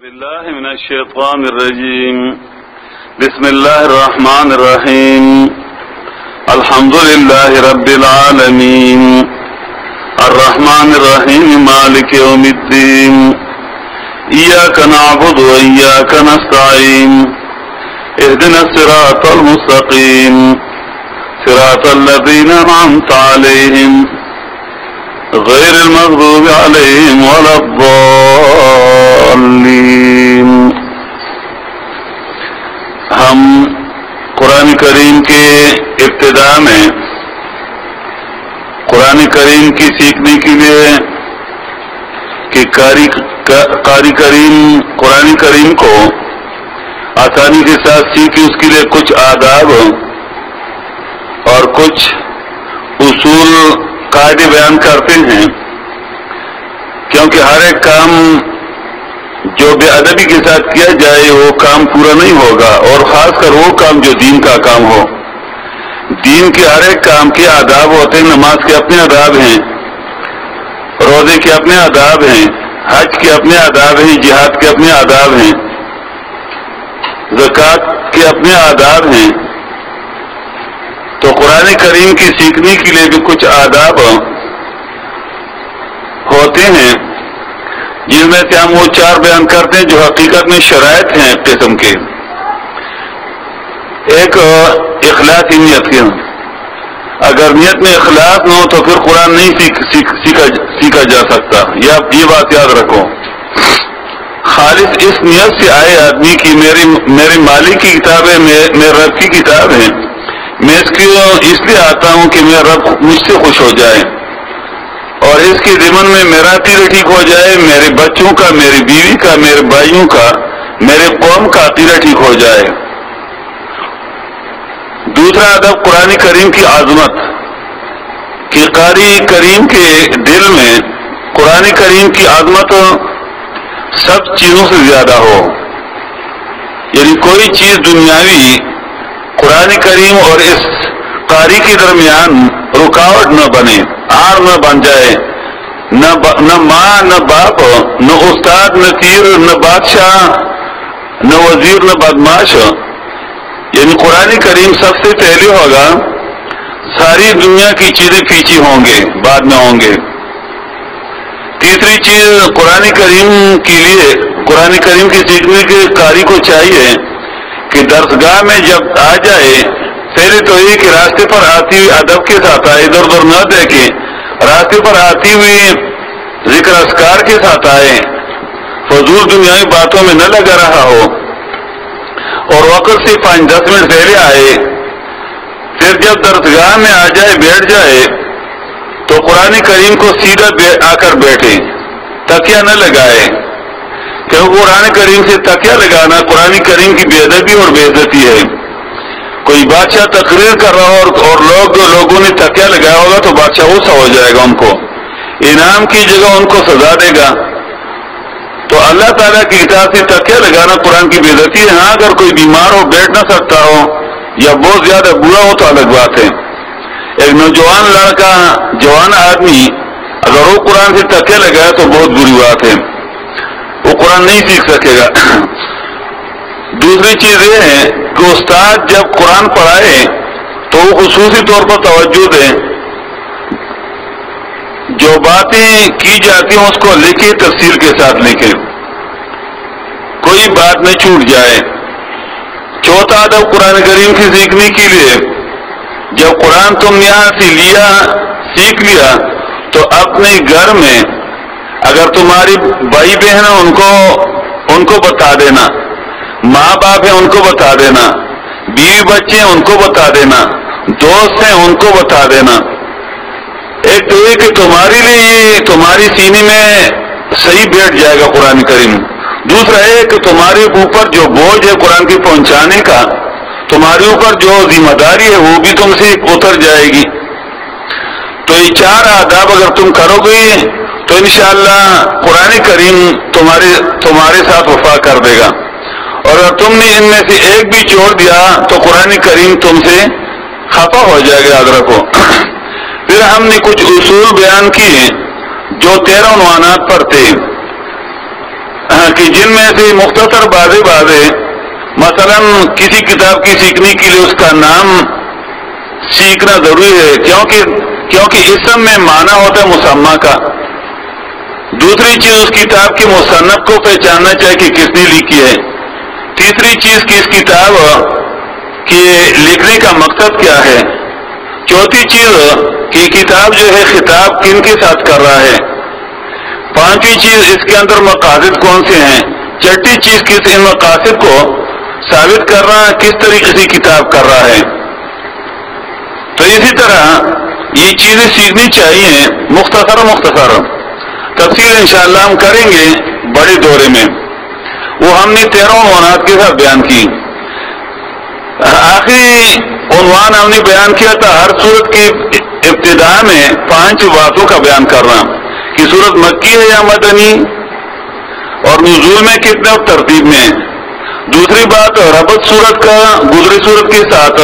بالله من الشيطان الرجيم. بسم الله الرحمن الرحيم. الحمد لله رب العالمين الرحمن الرحيم مالك يوم الدين. إياك نعبد وإياك نستعين. اهدنا الصراط المستقيم صراط الذين أنعمت عليهم غير المغضوب عليهم ولا الضالين. ہم قرآن کریم کے ابتدا میں قرآن کریم کی سیکھنے کے لیے کہ قاری کریم قرآن کریم کو آسانی کے ساتھ سیکھے، اس کے لیے کچھ آداب اور کچھ اصول قاعدے بیان کرتے ہیں، کیونکہ ہر ایک کام جو بے ادبی کے ساتھ کیا جائے وہ کام پورا نہیں ہوگا، اور خاص کر وہ کام جو دین کا کام ہو. دین کے ہر ایک کام کے آداب ہوتے ہیں. نماز کے اپنے آداب ہیں، روزے کے اپنے آداب ہیں، حج کے اپنے آداب ہیں، جہاد کے اپنے آداب ہیں، زکوٰۃ کے اپنے آداب ہیں. تو قرآن کریم کی سیکھنے کے لیے بھی کچھ آداب ہوتے ہیں، جن میں سے ہم وہ 4 بیان کرتے ہیں جو حقیقت میں شرائط ہیں ایک قسم کے. ایک اخلاص نیت کے، اگر نیت میں اخلاص نہ ہو تو پھر قرآن نہیں سیکھا جا سکتا. یہ بات یاد رکھو. خالص اس نیت سے آئے آدمی کی میری مالک کی کتاب ہے، میرے رب کی کتاب ہے، میں اس لیے آتا ہوں کہ میرا رب مجھ سے خوش ہو جائے، اور اس کے ضمن میں میرا عقیدہ ٹھیک ہو جائے، میرے بچوں کا، میری بیوی کا، میرے بھائیوں کا، میرے قوم کا عقیدہ ٹھیک ہو جائے. دوسرا ادب قرآن کریم کی عظمت، کہ قاری کریم کے دل میں قرآن کریم کی عظمت سب چیزوں سے زیادہ ہو. یعنی کوئی چیز دنیاوی قرآن کریم اور اس قاری کے درمیان رکاوٹ نہ بنے، آڑ نہ بن جائے. نہ ماں، نہ باپ، نہ استاد، نہ پیر، نہ بادشاہ، نہ وزیر، نہ بدماش. یعنی قرآن کریم سب سے پہلے ہوگا. ساری دنیا کی چیزیں پیچھے ہوں گے، بعد میں ہوں گے. تیسری چیز قرآن کریم کے لیے قرآن کریم کی سیکھنے کے قاری کو چاہیے کہ درسگاہ میں جب آ جائے، پہلے تو یہ کہ راستے پر آتی ہوئی ادب کے ساتھ آئے، ادھر ادھر نہ دیکھے. راستے پر آتی ہوئی ذکر اذکار کے ساتھ آئے، فضول دنیاوی باتوں میں نہ لگا رہا ہو، اور وقت سے 5-10 منٹ پہلے آئے. پھر جب درسگاہ میں آ جائے، بیٹھ جائے، تو قرآن کریم کو سیدھا آ کر بیٹھے، تکیہ نہ لگائے. کیونکہ قرآن کریم سے تکیہ لگانا قرآن کریم کی بے ادبی اور بے عزتی ہے. کوئی بادشاہ تقریر کر رہا ہو اور لوگوں نے تکیہ لگایا ہوگا تو بادشاہ غصہ ہو جائے گا، ان کو انعام کی جگہ ان کو سزا دے گا. تو اللہ تعالیٰ کی کتاب سے تکیہ لگانا قرآن کی بے عزتی ہے. ہاں اگر کوئی بیمار ہو، بیٹھ نہ سکتا ہو، یا بہت زیادہ برا ہو تو الگ بات ہے. ایک نوجوان لڑکا، جوان آدمی اگر وہ قرآن سے تکیہ لگائے تو بہت بری بات ہے، وہ قرآن نہیں سیکھ سکے گا. دوسری چیز یہ ہے کہ استاد جب قرآن پڑھائے تو وہ خصوصی طور پر توجہ دیں. جو باتیں کی جاتی ہیں اس کو لکھے، تفصیل کے ساتھ لکھے، کوئی بات نہ چھوٹ جائے. چوتھا ادب قرآن کریم کی سیکھنے کے لیے، جب قرآن تم یہاں سے سیکھ لیا تو اپنے گھر میں اگر تمہاری بھائی بہن ہیں ان کو بتا دینا، ماں باپ ہیں ان کو بتا دینا، بیوی بچے ہیں ان کو بتا دینا، دوست ہیں ان کو بتا دینا. ایک تو یہ کہ تمہارے لیے تمہاری سینے میں صحیح بیٹھ جائے گا قرآن کریم. دوسرا ہے کہ تمہارے اوپر جو بوجھ ہے قرآن کی پہنچانے کا، تمہارے اوپر جو ذمہ داری ہے وہ بھی تم سے اتر جائے گی. تو یہ 4 آداب اگر تم کرو گے تو انشاءاللہ قرآن کریم تمہارے ساتھ وفا کر دے گا. اور اگر تم نے ان میں سے ایک بھی چھوڑ دیا تو قرآن کریم تم سے خفا ہو جائے گا، یاد رکھو. پھر ہم نے کچھ اصول بیان کیے جو 13 عنوانات پر تھے، کہ جن میں سے مختصر بازے مثلا کسی کتاب کی سیکھنے کے لیے اس کا نام سیکھنا ضروری ہے، کیونکہ اسم میں معنی ہوتا ہے مسمى کا. دوسری چیز اس کتاب کے مصنف کو پہچاننا چاہیے کہ کس نے لکھی ہے. تیسری چیز کہ اس کتاب کے لکھنے کا مقصد کیا ہے. چوتھی چیز کہ کتاب جو ہے خطاب کن کے ساتھ کر رہا ہے. پانچویں چیز اس کے اندر مقاصد کون سے ہیں. چھٹی چیز کس ان مقاصد کو ثابت کر رہا ہے، کس طریقے سے کتاب کر رہا ہے. تو اسی طرح یہ چیزیں سیکھنی چاہیے مختصر تفصیل انشاءاللہ ہم کریں گے بڑے دورے میں. وہ ہم نے 13 عنوانات کے ساتھ بیان کی. آخری عنوان ہم نے بیان کیا تھا ہر سورت کی ابتدا میں 5 باتوں کا بیان کرنا کہ سورت مکی ہے یا مدنی، اور نزول میں کتنے اور ترتیب میں. دوسری بات ربط سورت کا گزری سورت کے ساتھ،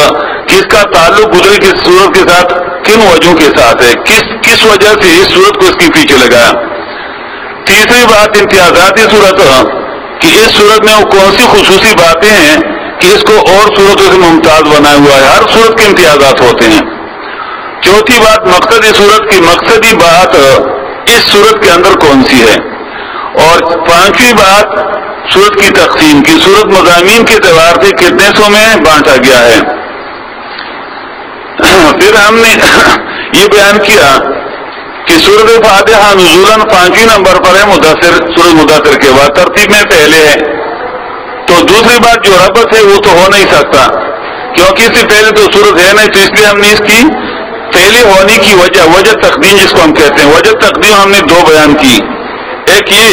کس کا تعلق گزری کی سورت کے ساتھ کن وجہوں کے ساتھ ہے، کس وجہ سے اس سورت کو اس کے پیچھے لگایا. تیسری بات امتیازاتی صورت کہ اس صورت میں وہ کون سی خصوصی باتیں ہیں کہ اس کو اور صورتوں سے ممتاز بنایا ہوا ہے. ہر صورت کے امتیازات ہوتے ہیں. چوتھی بات مقصدی صورت کی مقصدی بات اس صورت کے اندر کون سی ہے. اور پانچویں بات صورت کی تقسیم کی، صورت مضامین کے اعتبار سے کتنے حصوں میں بانٹا گیا ہے. پھر ہم نے یہ بیان کیا کہ سورۃ فاتحہ نزولاً 5ویں نمبر پر ہے مدثر، سورۃ مدثر کے بعد ترتیب میں پہلے ہے. تو دوسری بات جو ربط ہے وہ تو ہو نہیں سکتا کیونکہ اس سے پہلے تو سورت ہے نہیں، تو اس لیے ہم نے اس کی پہلے ہونے کی وجہ تقدیم جس کو ہم کہتے ہیں، وجہ تقدیم ہم نے 2 بیان کی. ایک یہ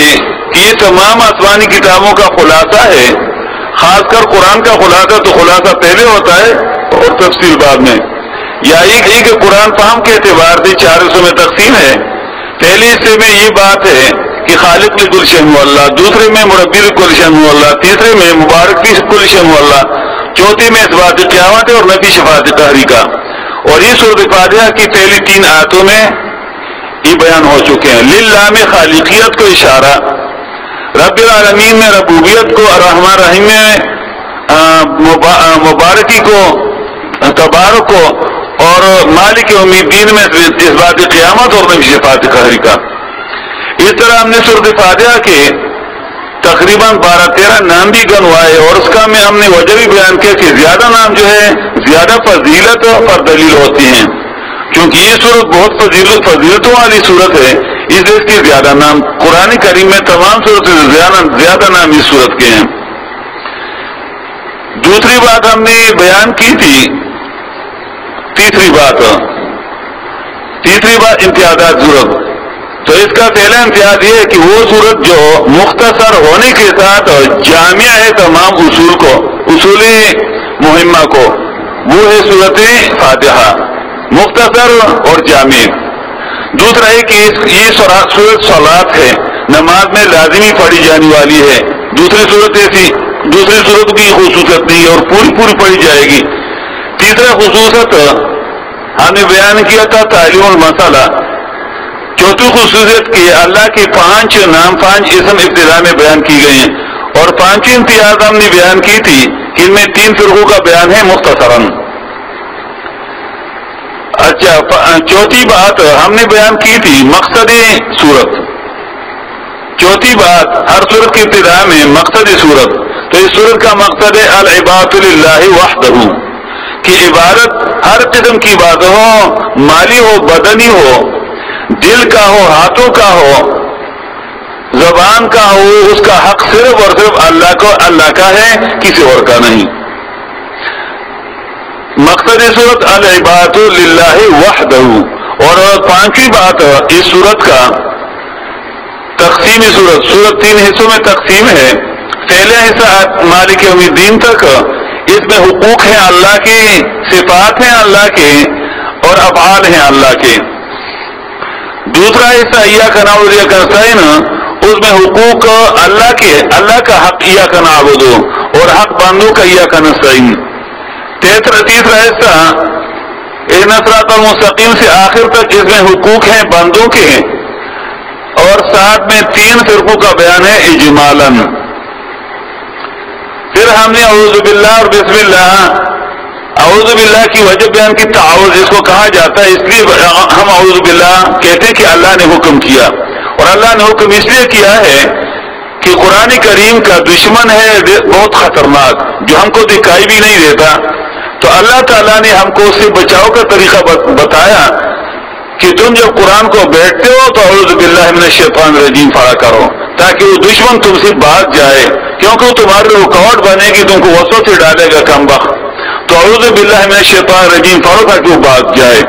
کہ یہ تمام آسمانی کتابوں کا خلاصہ ہے، خاص کر قرآن کا خلاصہ تو خلاصہ پہلے ہوتا ہے اور تفصیل بعد میں. یا ایک کہ قرآن فہم کے اعتبار سے 4 حصوں میں تقسیم ہے. پہلے حصے میں یہ بات ہے کہ خالق لکل شیء هو اللہ، دوسرے میں مربی لکل شیء هو اللہ، تیسرے میں مبارک فی کل شیء هو اللہ، چوتھے میں اثبات قیامت اور نفی شفاعت قہری کا. اور یہ سورۃ فاتحہ کی پہلی 3 آیتوں میں یہ بیان ہو چکے ہیں. للہ میں خالقیت کو اشارہ، رب العالمین میں ربوبیت کو، الرحمن الرحیم میں مبارکی کو، تبارک کو، اور مالک یوم الدین میں اثبات قیامت اور نفی شفاعت قہری کا. اس طرح ہم نے سورۃ فاتحہ کے تقریباً 12-13 نام بھی گنوائے، اور اس کا میں ہم نے وجہ بھی بیان کیا کہ زیادہ نام جو ہے زیادہ فضیلت پر دلیل ہوتی ہیں، کیونکہ یہ صورت بہت فضیلتوں والی صورت ہے، اس لیے اس کے زیادہ نام قرآن کریم میں تمام صورت سے زیادہ نام اس صورت کے ہیں. دوسری بات ہم نے بیان کی تھی، تیسری بات امتیازات صورت. تو اس کا پہلا امتیاز یہ ہے کہ وہ صورت جو مختصر ہونے کے ساتھ جامع ہے تمام اصول مہمہ کو، وہ ہے صورت فاتحہ، مختصر اور جامع. دوسرا ہے کہ یہ صورت صلات ہے، نماز میں لازمی پڑھی جانے والی ہے. دوسری صورت کی خصوصیت نہیں اور پوری پڑھی جائے گی. تیسرا خصوصیت ہم نے بیان کیا تھا تعلیم المسئلہ. چوتھی خصوصیت کہ اللہ کے 5 نام 5 اسم ابتدا میں بیان کی گئے ہیں. اور 5ویں امتیاز ہم نے بیان کی تھی کہ ان میں 3 فرقوں کا بیان ہے مختصراً. اچھا، چوتھی بات ہم نے بیان کی تھی مقصد صورت. چوتھی بات ہر صورت کی ابتدا میں مقصد صورت. تو اس صورت کا مقصد ہے العبادۃ للہ وحدہ، کہ عبادت ہر قسم کی عبادت ہو، مالی ہو، بدنی ہو، دل کا ہو، ہاتھوں کا ہو، زبان کا ہو، اس کا حق صرف اور صرف اللہ کا ہے، کسی اور کا نہیں. مقصد صورت العبادۃ للہ وحدہ. اور 5ویں بات اس صورت کا تقسیم صورت 3 حصوں میں تقسیم ہے. پہلا حصہ مالک یوم الدین تک، اس میں حقوق ہیں اللہ کے، صفات ہیں اللہ کے، اور افعال ہیں اللہ کے. دوسرا حصہ ایاک نعبد و ایاک نستعین، اس میں حقوق اللہ کے، اللہ کا حق ایاک نعبد اور حق بندوں کا ایاک نستعین. تیسرا حصہ اہدنا الصراط المستقیم سے آخر تک، اس میں حقوق ہیں بندوں کے اور ساتھ میں 3 فرقوں کا بیان ہے اجمالاً. پھر ہم نے اعوذ باللہ اور بسم اللہ، اعوذ باللہ کی وجہ بیان کی، تعوذ جس کو کہا جاتا ہے، اس لیے ہم اعوذ باللہ کہتے ہیں کہ اللہ نے حکم کیا. اور اللہ نے حکم اس لیے کیا ہے کہ قرآن کریم کا دشمن ہے بہت خطرناک، جو ہم کو دکھائی بھی نہیں دیتا. تو اللہ تعالیٰ نے ہم کو اس سے بچاؤ کا طریقہ بتایا کہ تم جب قرآن کو بیٹھتے ہو تو اعوذ باللہ من الشیطان الرجیم پڑھا کرو، تاکہ وہ دشمن تم سے بھاگ جائے، کیونکہ وہ تمہارے رکاوٹ بنے گی، تم کو وسوسے ڈالے گا کم وقت. تو اعوذ باللہ من الشیطان الرجیم پڑھو تاکہ وہ بھاگ جائے.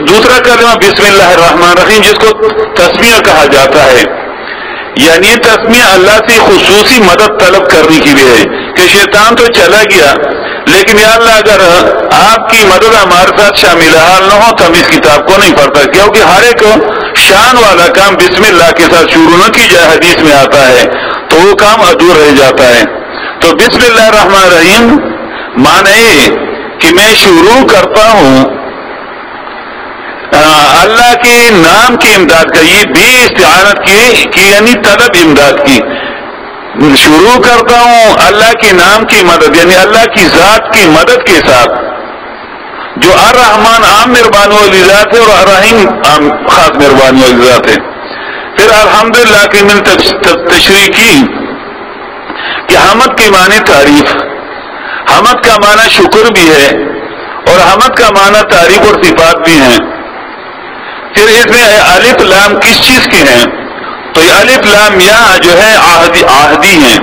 دوسرا کلمہ بسم اللہ الرحمن الرحیم، جس کو تسمیہ کہا جاتا ہے، یعنی تسمیہ اللہ سے خصوصی مدد طلب کرنے کے لیے ہے کہ شیطان تو چلا گیا، لیکن یا اللہ اگر آپ کی مدد ہمارے ساتھ شامل حال نہ ہو تو ہم اس کتاب کو نہیں پڑھ سکتے، کیونکہ ہر ایک شان والا کام بسم اللہ کے ساتھ شروع نہ کی جائے، حدیث میں آتا ہے، تو وہ کام ادھورا رہ جاتا ہے. تو بسم اللہ الرحمن الرحیم معنی کہ میں شروع کرتا ہوں اللہ کے نام کی امداد کا، یہ بھی استعانت کی یعنی طلب امداد کی. شروع کرتا ہوں اللہ کے نام کی مدد، یعنی اللہ کی ذات کی مدد کے ساتھ، جو الرحمن عام مہربانی والی ذات ہے اور الرحیم عام خاص مہربانی والی ذات ہے. پھر الحمدللہ کی من تشریح کی کہ حمد کے معنی تعریف، حمد کا معنی شکر بھی ہے اور حمد کا معنی تعریف اور صفات بھی ہیں. پھر اس میں الف لام کس چیز کے ہیں؟ تو یہ الف لام یہاں جو ہے عہدی ہیں،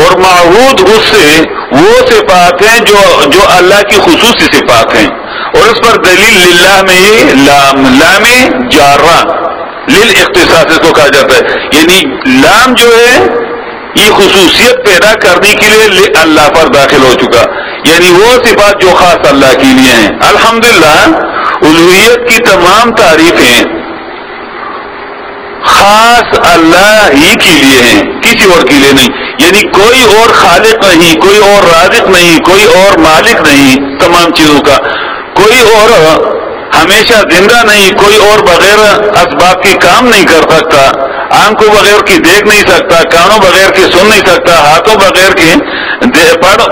اور معہود اس سے وہ صفات ہیں جو اللہ کی خصوصی صفات ہیں. اور اس پر دلیل للہ میں یہ لام جارہ للاختصاص اس کو کہا جاتا ہے، یعنی لام جو ہے یہ خصوصیت پیدا کرنے کے لیے اللہ پر داخل ہو چکا، یعنی وہ صفات جو خاص اللہ کے لیے ہیں. الحمدللہ الوہیت کی تمام تعریفیں خاص اللہ ہی کے لیے ہیں، کسی اور کے لیے نہیں. یعنی کوئی اور خالق نہیں، کوئی اور رازق نہیں، کوئی اور مالک نہیں تمام چیزوں کا، کوئی اور ہمیشہ زندہ نہیں، کوئی اور بغیر اسباب کے کام نہیں کر سکتا، آنکھوں بغیر کی دیکھ نہیں سکتا، کانوں بغیر کے سن نہیں سکتا، ہاتھوں بغیر کے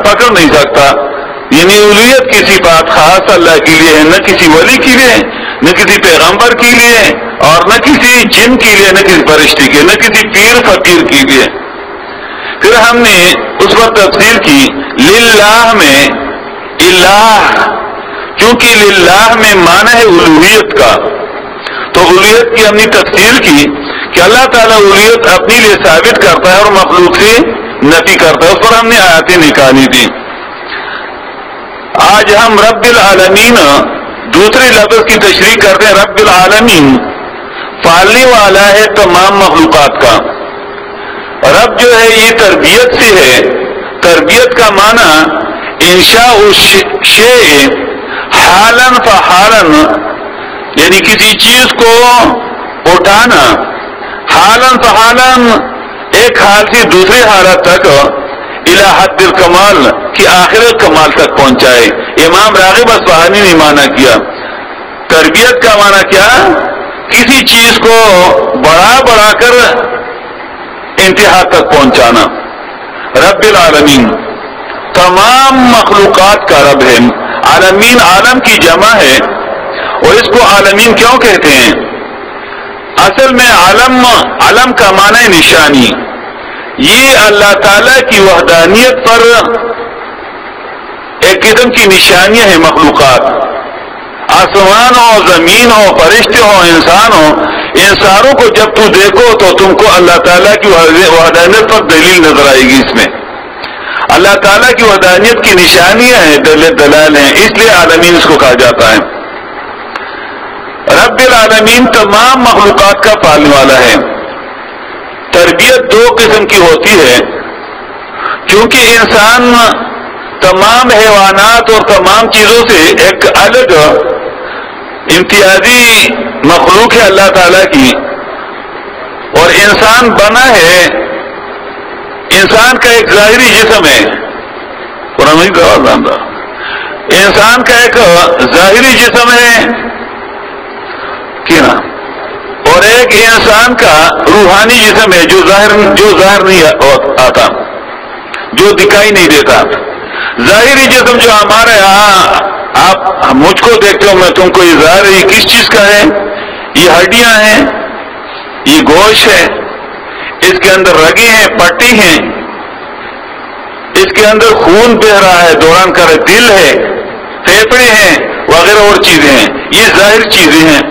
پکڑ نہیں سکتا. یعنی الوہیت کی صفات خاص اللہ کے لیے ہے، نہ کسی ولی کے لیے، نہ کسی پیغمبر کے لیے، اور نہ کسی جن کے لیے، نہ کسی فرشتے کے، نہ کسی پیر فقیر کے لیے. پھر ہم نے اس پر تفسیر کی للہ میں الہ، چونکہ للہ میں معنی ہے الوہیت کا، تو الوہیت کی ہم نے تفسیر کی کہ اللہ تعالیٰ الوہیت اپنے لیے ثابت کرتا ہے اور مخلوق سے نفی کرتا ہے. اس پر ہم نے آیاتیں نکالی تھی. آج ہم رب العالمین دوسرے لفظ کی تشریح کرتے ہیں. رب العالمین پالنے والا ہے تمام مخلوقات کا. رب جو ہے یہ تربیت سے ہے. تربیت کا معنی انشاء شیء حالاً فحالاً، یعنی کسی چیز کو اٹھانا، حالاً فحالاً ایک حال سے دوسرے حالت تک، الى حد الکمال کی آخر کمال تک پہنچائے. امام راغب اصفہانی نے معنی کیا تربیت کا معنی کیا، کسی چیز کو بڑھا کر انتہا تک پہنچانا. رب العالمین تمام مخلوقات کا رب ہے. عالمین عالم کی جمع ہے، اور اس کو عالمین کیوں کہتے ہیں؟ اصل میں علم کا معنی نشانی. یہ اللہ تعالی کی وحدانیت پر ایک قسم کی نشانیاں ہیں. مخلوقات، آسمان ہو، زمین ہو، فرشتے ہو، انسان ہو، ان ساروں کو جب تو دیکھو تو تم کو اللہ تعالیٰ کی وحدانیت پر دلیل نظر آئے گی. اس میں اللہ تعالیٰ کی وحدانیت کی نشانیاں ہیں، دلائل ہیں، اس لیے عالمین اس کو کہا جاتا ہے. رب العالمین تمام مخلوقات کا پالنے والا ہے. تربیت دو قسم کی ہوتی ہے، کیونکہ انسان تمام حیوانات اور تمام چیزوں سے ایک الگ امتیازی مخلوق ہے اللہ تعالیٰ کی، اور انسان بنا ہے. انسان کا ایک ظاہری جسم ہے، انسان کا ایک ظاہری جسم ہے کہ نا، اور اور ایک انسان کا روحانی جسم ہے جو ظاہر نہیں آتا، جو دکھائی نہیں دیتا. ظاہری جسم جو ہمارے یہاں آپ مجھ کو دیکھتے ہو، میں تم کو یہ ظاہر ہے، یہ کس چیز کا ہے؟ یہ ہڈیاں ہیں، یہ گوشت ہے، اس کے اندر رگیں ہیں، پٹی ہیں، اس کے اندر خون بہ رہا ہے، دوران کر رہا ہے، دل ہے، پھیپھڑے ہیں وغیرہ اور چیزیں ہیں. یہ ظاہر چیزیں ہیں.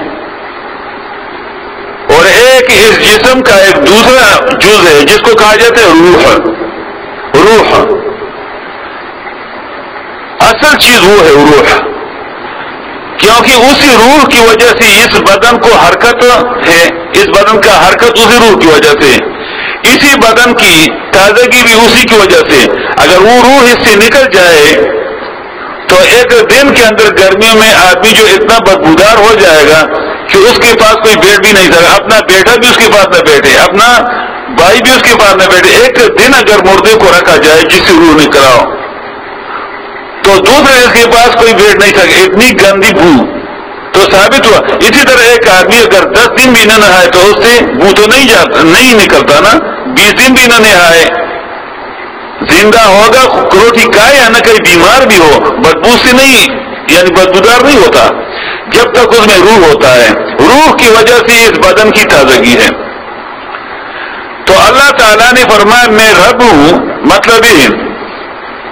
اور ایک اس جسم کا ایک دوسرا جز ہے جس کو کہا جاتا ہے روح. روح اصل چیز وہ ہے روح، کیونکہ اسی روح کی وجہ سے اس بدن کو حرکت ہے، اس بدن کا حرکت اسی روح کی وجہ سے، اسی بدن کی تازگی بھی اسی کی وجہ سے. اگر وہ روح اس سے نکل جائے تو ایک دن کے اندر گرمیوں میں آدمی جو اتنا بدبودار ہو جائے گا کہ اس کے پاس کوئی بیٹھ بھی نہیں سکتا، اپنا بیٹا بھی اس کے پاس نہ بیٹھے، اپنا بھائی بھی اس کے پاس نہ بیٹھے. ایک دن اگر مردے کو رکھا جائے جس سے روح نکلا ہو تو دوسرے اس کے پاس کوئی بیٹھ نہیں سکے، اتنی گندی بو. تو ثابت ہوا. اسی طرح ایک آدمی اگر 10 دن بھی نہ نہائے تو اس سے بو تو نہیں نکلتا نا. 20 دن بھی نہ نہائے، زندہ ہوگا، روٹی کھائے یا نہ کہیں بیمار بھی ہو، بدبو سے نہیں، یعنی بدبودار نہیں ہوتا جب تک اس میں روح ہوتا ہے. روح کی وجہ سے اس بدن کی تازگی ہے. تو اللہ تعالیٰ نے فرمایا میں رب ہوں، مطلب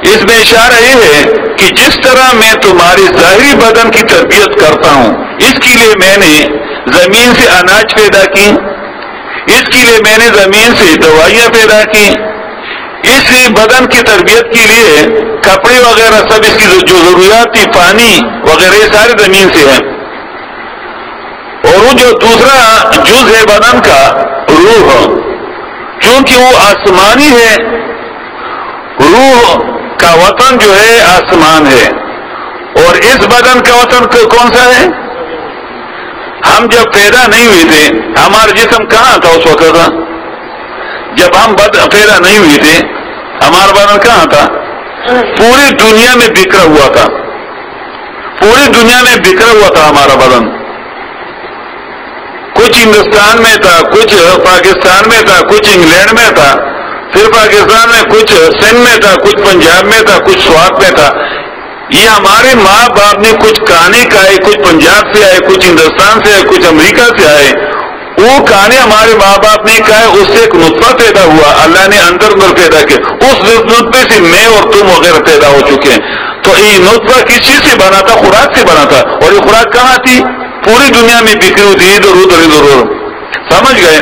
اس میں اشارہ یہ ہے کہ جس طرح میں تمہاری ظاہری بدن کی تربیت کرتا ہوں، اس کے لیے میں نے زمین سے اناج پیدا کی، اس کے لیے میں نے زمین سے دوائیاں پیدا کی، اس بدن کی تربیت کے لیے کپڑے وغیرہ سب اس کی جو ضروریات تھی، پانی وغیرہ یہ سارے زمین سے ہیں. اور وہ جو دوسرا جز ہے بدن کا روح، چونکہ وہ آسمانی ہے، روح کا وطن جو ہے آسمان ہے، اور اس بدن کا وطن کون سا ہے؟ ہم جب پیدا نہیں ہوئے تھے ہمارا جسم کہاں تھا اس وقت؟ جب ہم پیدا نہیں ہوئے تھے ہمارا بدن کہاں تھا؟ پوری دنیا میں بکھرا ہوا تھا، پوری دنیا میں بکھرا ہوا تھا ہمارا بدن. کچھ ہندوستان میں تھا، کچھ پاکستان میں تھا، کچھ انگلینڈ میں تھا، پھر پاکستان میں کچھ سندھ میں تھا، کچھ پنجاب میں تھا، کچھ سوات میں تھا. یہ ہمارے ماں باپ نے کچھ کہانے کھائے، کچھ پنجاب سے آئے، کچھ ہندوستان سے آئے، کچھ امریکہ سے آئے. وہ کہانے ہمارے ماں باپ نے کہا، اس سے ایک نطفہ پیدا ہوا، اللہ نے اندر پیدا کیا، اس نطفے سے میں اور تم وغیرہ پیدا ہو چکے ہیں. تو یہ نطفہ کس چیز سے بنا تھا؟ خوراک سے بنا تھا. اور یہ خوراک کہاں تھی؟ پوری دنیا میں بکھری ہوئی تھی، ادھر ادھر ادھر ادھر. سمجھ گئے؟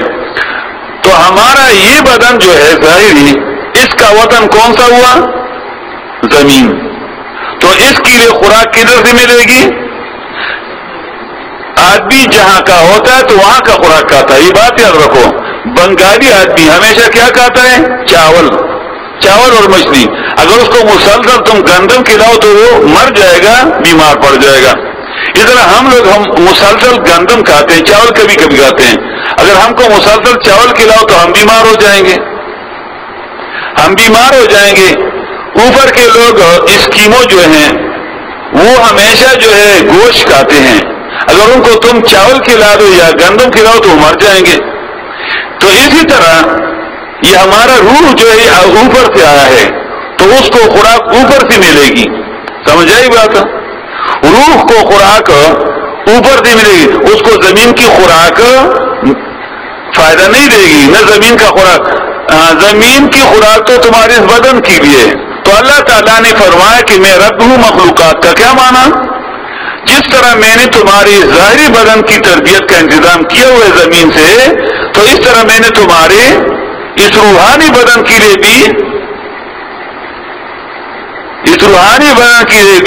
تو ہمارا یہ بدن جو ہے ظاہری، اس کا وطن کون سا ہوا؟ زمین. تو اس کے لیے خوراک کدھر سے ملے گی؟ آدمی جہاں کا ہوتا ہے تو وہاں کا خوراک کھاتا ہے. یہ بات یاد رکھو. بنگالی آدمی ہمیشہ کیا کھاتا ہے؟ چاول اور مچھلی. اگر اس کو مسلسل تم گندم کھلاؤ تو وہ مر جائے گا، بیمار پڑ جائے گا. اس طرح ہم مسلسل گندم کھاتے ہیں، چاول کبھی کبھی کھاتے ہیں. اگر ہم کو مسلسل چاول کھلاؤ تو ہم بیمار ہو جائیں گے، ہم بیمار ہو جائیں گے. اوپر کے لوگ اسکیمو جو ہیں وہ ہمیشہ جو ہے گوشت کھاتے ہیں. اگر ان کو تم چاول کھلا دو یا گندم کھلاؤ تو وہ مر جائیں گے. تو اسی طرح یہ ہمارا روح جو ہے اوپر سے آیا ہے تو اس کو خوراک اوپر سے ملے گی. سمجھ آئی بات؟ روح کو خوراک اوپر سے ملے گی. اس کو زمین کی خوراک فائدہ نہیں دے گی، نہ زمین کا خوراک. زمین کی خوراک تو تمہارے اس بدن کی بھی ہے. تو اللہ تعالیٰ نے فرمایا کہ میں رب ہوں. مخلوقات کا کیا معنی؟ جس طرح میں نے تمہاری ظاہری بدن کی تربیت کا انتظام کیا ہوا ہے زمین سے، تو اس طرح میں نے تمہارے اس روحانی بدن کے لیے بھی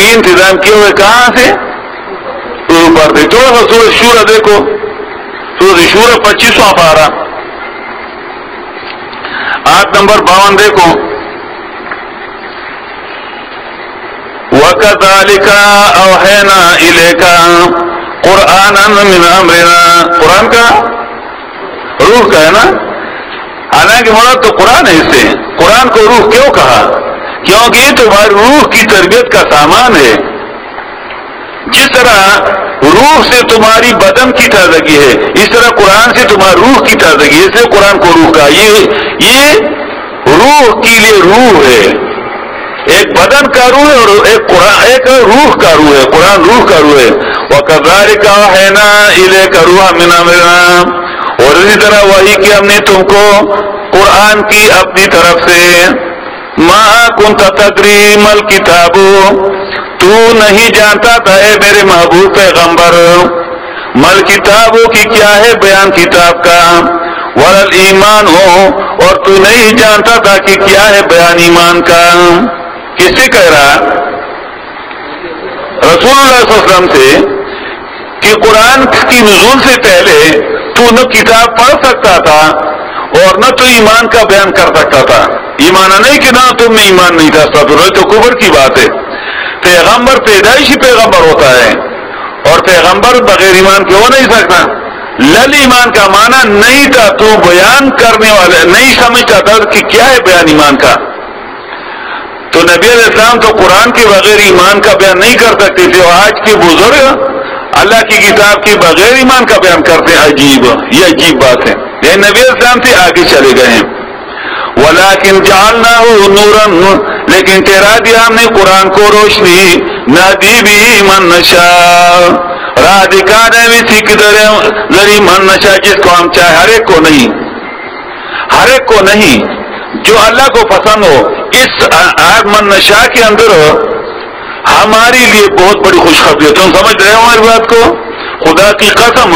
انتظام کیا ہوا ہے. کہاں سے؟ اوپر سے. تھوڑا سا سورۃ شورى دیکھو، سورۃ شورى 25واں پارہ، آیت نمبر 52 دیکھو. وَكَذَلِكَ أَوْحَيْنَا إِلَيْكَ قُرْآنًا مِنْ أَمْرِنَا. قرآن کا روح کا ہے نا، حالانکہ مراد تو قرآن ہے. اس سے قرآن کو روح کیوں کہا؟ کیونکہ یہ تمہاری روح کی تربیت کا سامان ہے. جس طرح روح سے تمہاری بدن کی تازگی ہے، اس طرح قرآن سے تمہاری روح کی تازگی ہے، اس لیے قرآن کو روح کا، یہ روح کے لیے روح ہے، ایک بدن کا روح ہے اور ایک روح کا روح ہے، قرآن روح کا روح ہے۔ وَكَذَلِكَ أَوْحَيْنَا إِلَيْكَ رُوحًا مِنْ أَمْرِنَا، اور اسی طرح وحی کہ ہم نے تم کو قرآن کی اپنی طرف سے، مَا كُنْتَ تَدْرِي مَا الْكِتَابُ، تو نہیں جانتا تھا اے میرے محبوب پیغمبر، مل کتابوں کی کیا ہے بیان کتاب کا، ورل ایمان ہو، اور تو نہیں جانتا تھا کہ کیا ہے بیان ایمان کا۔ کس سے کہہ رہا؟ رسول اللہ صلی اللہ علیہ وسلم سے، کہ قرآن کی نزول سے پہلے تو نہ کتاب پڑھ سکتا تھا اور نہ تو ایمان کا بیان کر سکتا تھا۔ ایمان نہیں کہ نہ تم میں ایمان نہیں تھا، تو کفر کی بات ہے۔ پیغمبر پیدائشی پیغمبر ہوتا ہے اور پیغمبر بغیر ایمان کے ہو نہیں سکتا۔ لل ایمان کا معنی نہیں تھا، تو بیان کرنے والے نہیں سمجھتا تھا کہ کیا ہے بیان ایمان کا۔ تو نبی علیہ السلام تو قرآن کے بغیر ایمان کا بیان نہیں کر سکتے تھے، اور آج کے بزرگ اللہ کی کتاب کے بغیر ایمان کا بیان کرتے ہیں۔ عجیب، یہ عجیب بات ہے، یہ نبی علیہ السلام سے آگے چلے گئے ہیں۔ وَلَكِنْ جَعَلْنَاهُ نُورًا، لیکن ٹھہرا دیا ہم نے قرآن کو روشنی، نَهْدِي بِهِ مَن نَّشَاءُ، راہ دکھانے میں اسی کے ذریعے من نشاء، جس کو ہم چاہے، ہر ایک کو نہیں، ہر ایک کو نہیں، جو اللہ کو پسند ہو۔ اس آیت من نشاء کے اندر ہمارے لیے بہت بڑی خوشخبری ہے۔ تم سمجھ رہے ہو ہماری بات کو؟ خدا کی قسم،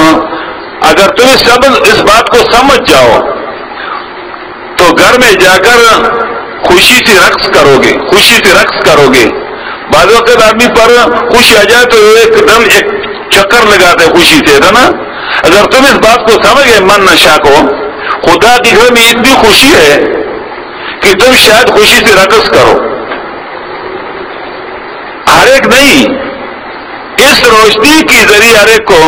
اگر تم اس بات کو سمجھ جاؤ تو گھر میں جا کر خوشی سے رقص کرو گے، خوشی سے رقص کرو گے۔ بعض وقت آدمی پر خوشی آ جائے تو ایک دم ایک چکر لگاتے خوشی سے، ہے نا؟ اگر تم اس بات کو سمجھ گئے من نشاء کو، خدا کی گھر میں اتنی خوشی ہے کہ تم شاید خوشی سے رقص کرو۔ ہر ایک نہیں، اس روشنی کے ذریعے ہر ایک کو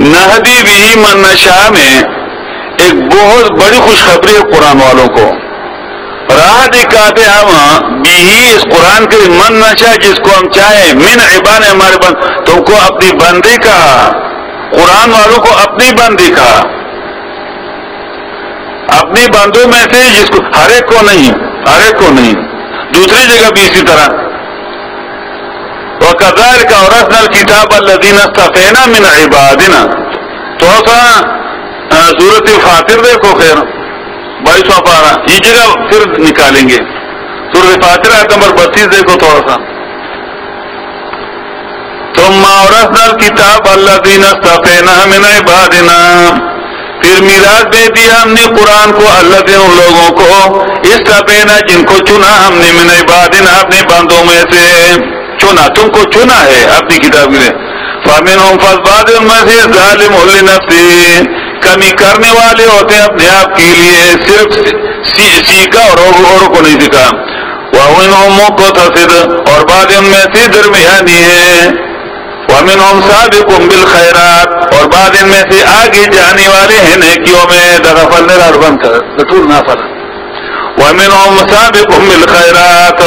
نہدی بھی من نشاء میں ایک بہت بڑی خوشخبری ہے قرآن والوں کو۔ راہ دکھاتے ہم بھی اس قرآن کے من نشاء، جس کو ہم چاہیں، من عباد ہمارے بند، تم کو اپنی بندی کا، قرآن والوں کو اپنی بندی کا، اپنی بندوں میں سے، جس کو ہر ایک کو نہیں، ہر ایک کو نہیں۔ دوسری جگہ بھی اسی طرح وَكَذَلِكَ أَوْرَثْنَا الْكِتَابَ الَّذِينَ اصْطَفَيْنَا مِنْ عِبَادِنَا، تھوڑا سا سورۃ فاطر دیکھو، خیر 22واں پارہ، یہ جگہ پھر نکالیں گے۔ سورۃ فاطر آیت نمبر 32 دیکھو تھوڑا سا۔ ثُمَّ أَوْرَثْنَا الْكِتَابَ الَّذِينَ اصْطَفَيْنَا مِنْ عِبَادِنَا، پھر میراث دے دیا ہم نے قرآن کو، اللہ ان لوگوں کو، اصطفینا جن کو چنا ہم نے، من عبادنا اپنے بندوں میں سے چنا، تم کو چنا ہے اپنی کتاب کے لیے۔ فَمِنْهُمْ فَاسْبَادٍ مَّسِيحٍ ظَالِمٌ لِنَفْسِهِ، کمی کرنے والے ہوتے ہیں اپنے آپ کے لیے، صرف سیکھا اور کو نہیں سیکھا۔ وَمِنْهُمْ مُقْتَصِدٌ، اور بعض ان میں سے درمیانی ہے۔ وَمِنْهُمْ سَابِقٌ بِالْخَيْرَاتِ، اور بعض ان میں سے آگے جانے والے ہیں نیکیوں میں، دغفل نے راربن کر لٹور نافل۔ وَمِنْهُمْ سَابِقٌ بِالْخَيْرَاتِ،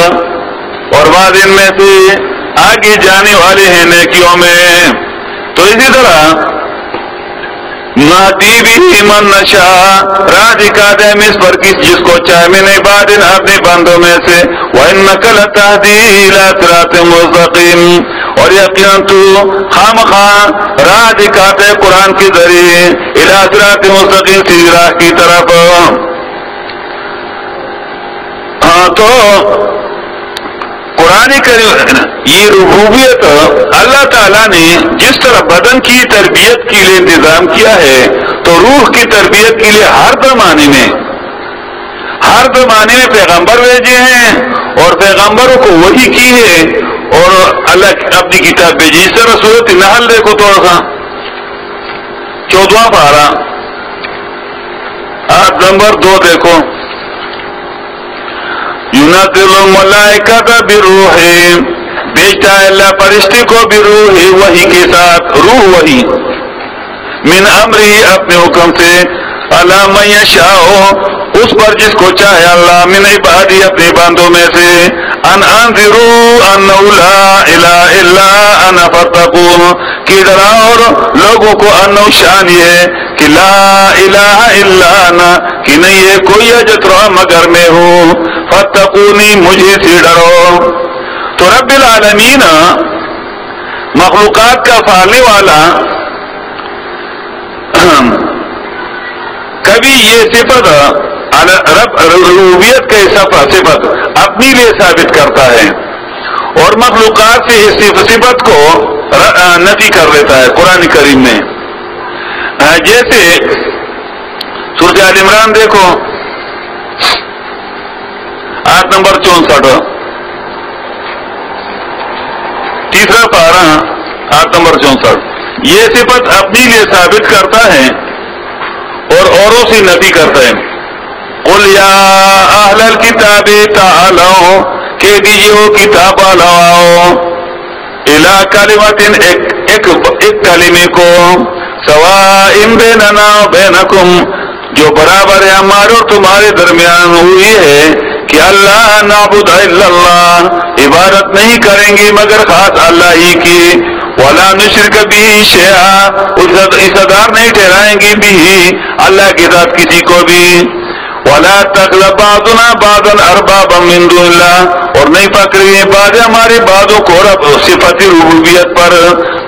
اور بعض ان میں سے آگے جانے والے ہیں نیکیوں میں۔ تو اسی طرح نَهْدِي بِهِ مَن نَّشَاءُ، راہ دکھاتے ہم اس پر جس کو چاہے، من عبادنا اپنے بندوں میں سے۔ وَإِنَّكَ لَتَهْدِي إِلَىٰ صِرَاطٍ مُّسْتَقِيمٍ، اور یقیناً تو خامخواہ راہ دکھاتے قرآن کے ذریعے، إِلَىٰ صِرَاطٍ مُّسْتَقِيمٍ، سیدھی راہ کی طرف۔ تو قرآن کریم، یہ ربوبیت اللہ تعالیٰ نے جس طرح بدن کی تربیت کے لیے انتظام کیا ہے، تو روح کی تربیت کے لیے ہر زمانے میں پیغمبر بھیجے ہیں، اور پیغمبروں کو وحی کی ہے، اور اللہ اپنی کتاب بھیجی۔ اس طرح سورۃ نحل دیکھو تھوڑا سا، 14واں پارہ، آیت نمبر 2 دیکھو۔ يُنَزِّلُ الْمَلَائِكَةَ بِالرُّوحِ، بھیجتا ہے اللہ فرشتے کو، بِالرُّوحِ، وحی کے ساتھ، روح وحی، من امرہ، اپنے حکم سے، علی من یشاء، اس پر جس کو چاہے اللہ، من عبادی، اپنے بندوں میں سے، ان انذروا انه لا الہ الا انا فاتقون کہ ڈراؤ اور لوگوں کو انو شان یہ ہے کہ لا الہ الا انا کہ نہیں ہے کوئی حاجت رہا مگر میں ہوں، فاتقونی مجھے سے ڈرو۔ تو رب العالمین مخلوقات کا پالنے والا کبھی یہ صفت رب ربوبیت کا صفت اپنی لیے ثابت کرتا ہے اور مخلوقات سے اس صفت کو نفی کر دیتا ہے قرآن کریم میں۔ جیسے سورۃ آل عمران دیکھو آیت نمبر 64، تیسرا پارہ آیت نمبر 64، یہ صفت اپنی لیے ثابت کرتا ہے اور اوروں سے نفی کرتا ہے۔ قل یا اہل الکتاب تعالوا کہ دیجیے کتاب لاؤ، الی کلمۃ ایک کلمے کو، سواء بیننا بینکم جو برابر ہے ہمارے اور تمہارے درمیان، ہوئی ہے کہ اللہ نعبد الا اللہ عبادت نہیں کریں گے مگر خاص اللہ ہی کی، ولا نشرک به شیئا حصدار نہیں ٹھہرائیں گے بھی اللہ کے ساتھ کسی کو بھی، ولا تخلق بعضنا بعضا اربابا من دون اللہ اور نہیں پکڑیں بعض ہمارے بعضوں کو رب صفت ربوبیت پر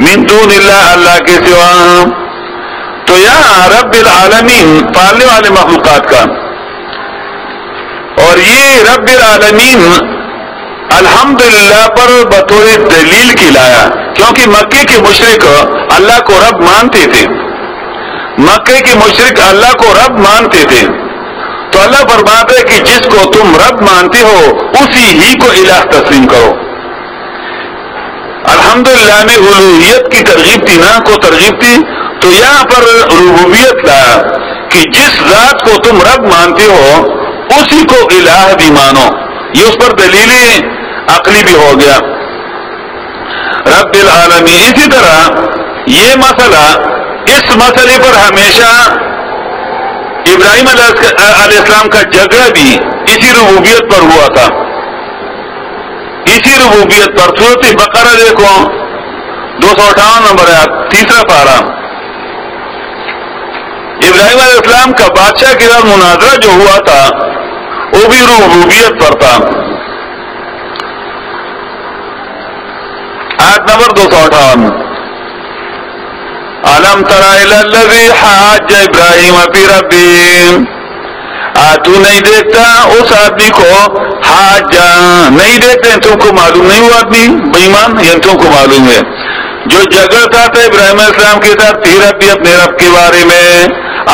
من دون اللہ اللہ کے سوا۔ تو یہاں رب العالمین پالنے والے مخلوقات کا، اور یہ رب العالمین الحمدللہ پر بطور دلیل کی لایا، کیونکہ مکے کے مشرک اللہ کو رب مانتے تھے، مکے کے مشرک اللہ کو رب مانتے تھے، تو اللہ فرماتا ہے کہ جس کو تم رب مانتے ہو اسی ہی کو الہ تسلیم کرو۔ الحمدللہ میں الوہیت کی ترغیب تھی، نہ کو ترغیب تھی، تو یہاں پر ربوبیت لایا کہ جس ذات کو تم رب مانتے ہو اسی کو الہ بھی مانو، یہ اس پر دلیل عقلی بھی ہو گیا رب العالمین۔ اسی طرح یہ مسئلہ، اس مسئلے پر ہمیشہ ابراہیم علیہ السلام کا جھگڑا بھی اسی ربوبیت پر ہوا تھا، اسی ربوبیت پر۔ سورۃ بقرہ دیکھو 258 نمبر ہے، تیسرا پارہ۔ ابراہیم علیہ السلام کا بادشاہ کے ساتھ مناظرہ جو ہوا تھا وہ بھی ربوبیت پر تھا۔ آیت نمبر 258، الم تر الی الذی حاج ابراہیم فی ربہ، تو نہیں دیکھتا اس آدمی کو، حاج نہیں دیکھتے، تم کو معلوم نہیں ہوا آدمی بے ایمان، یہ تم کو معلوم ہے جو جھگڑتا تھا ابراہیم علیہ السلام کے ساتھ فی ربہ اپنے رب کے بارے میں،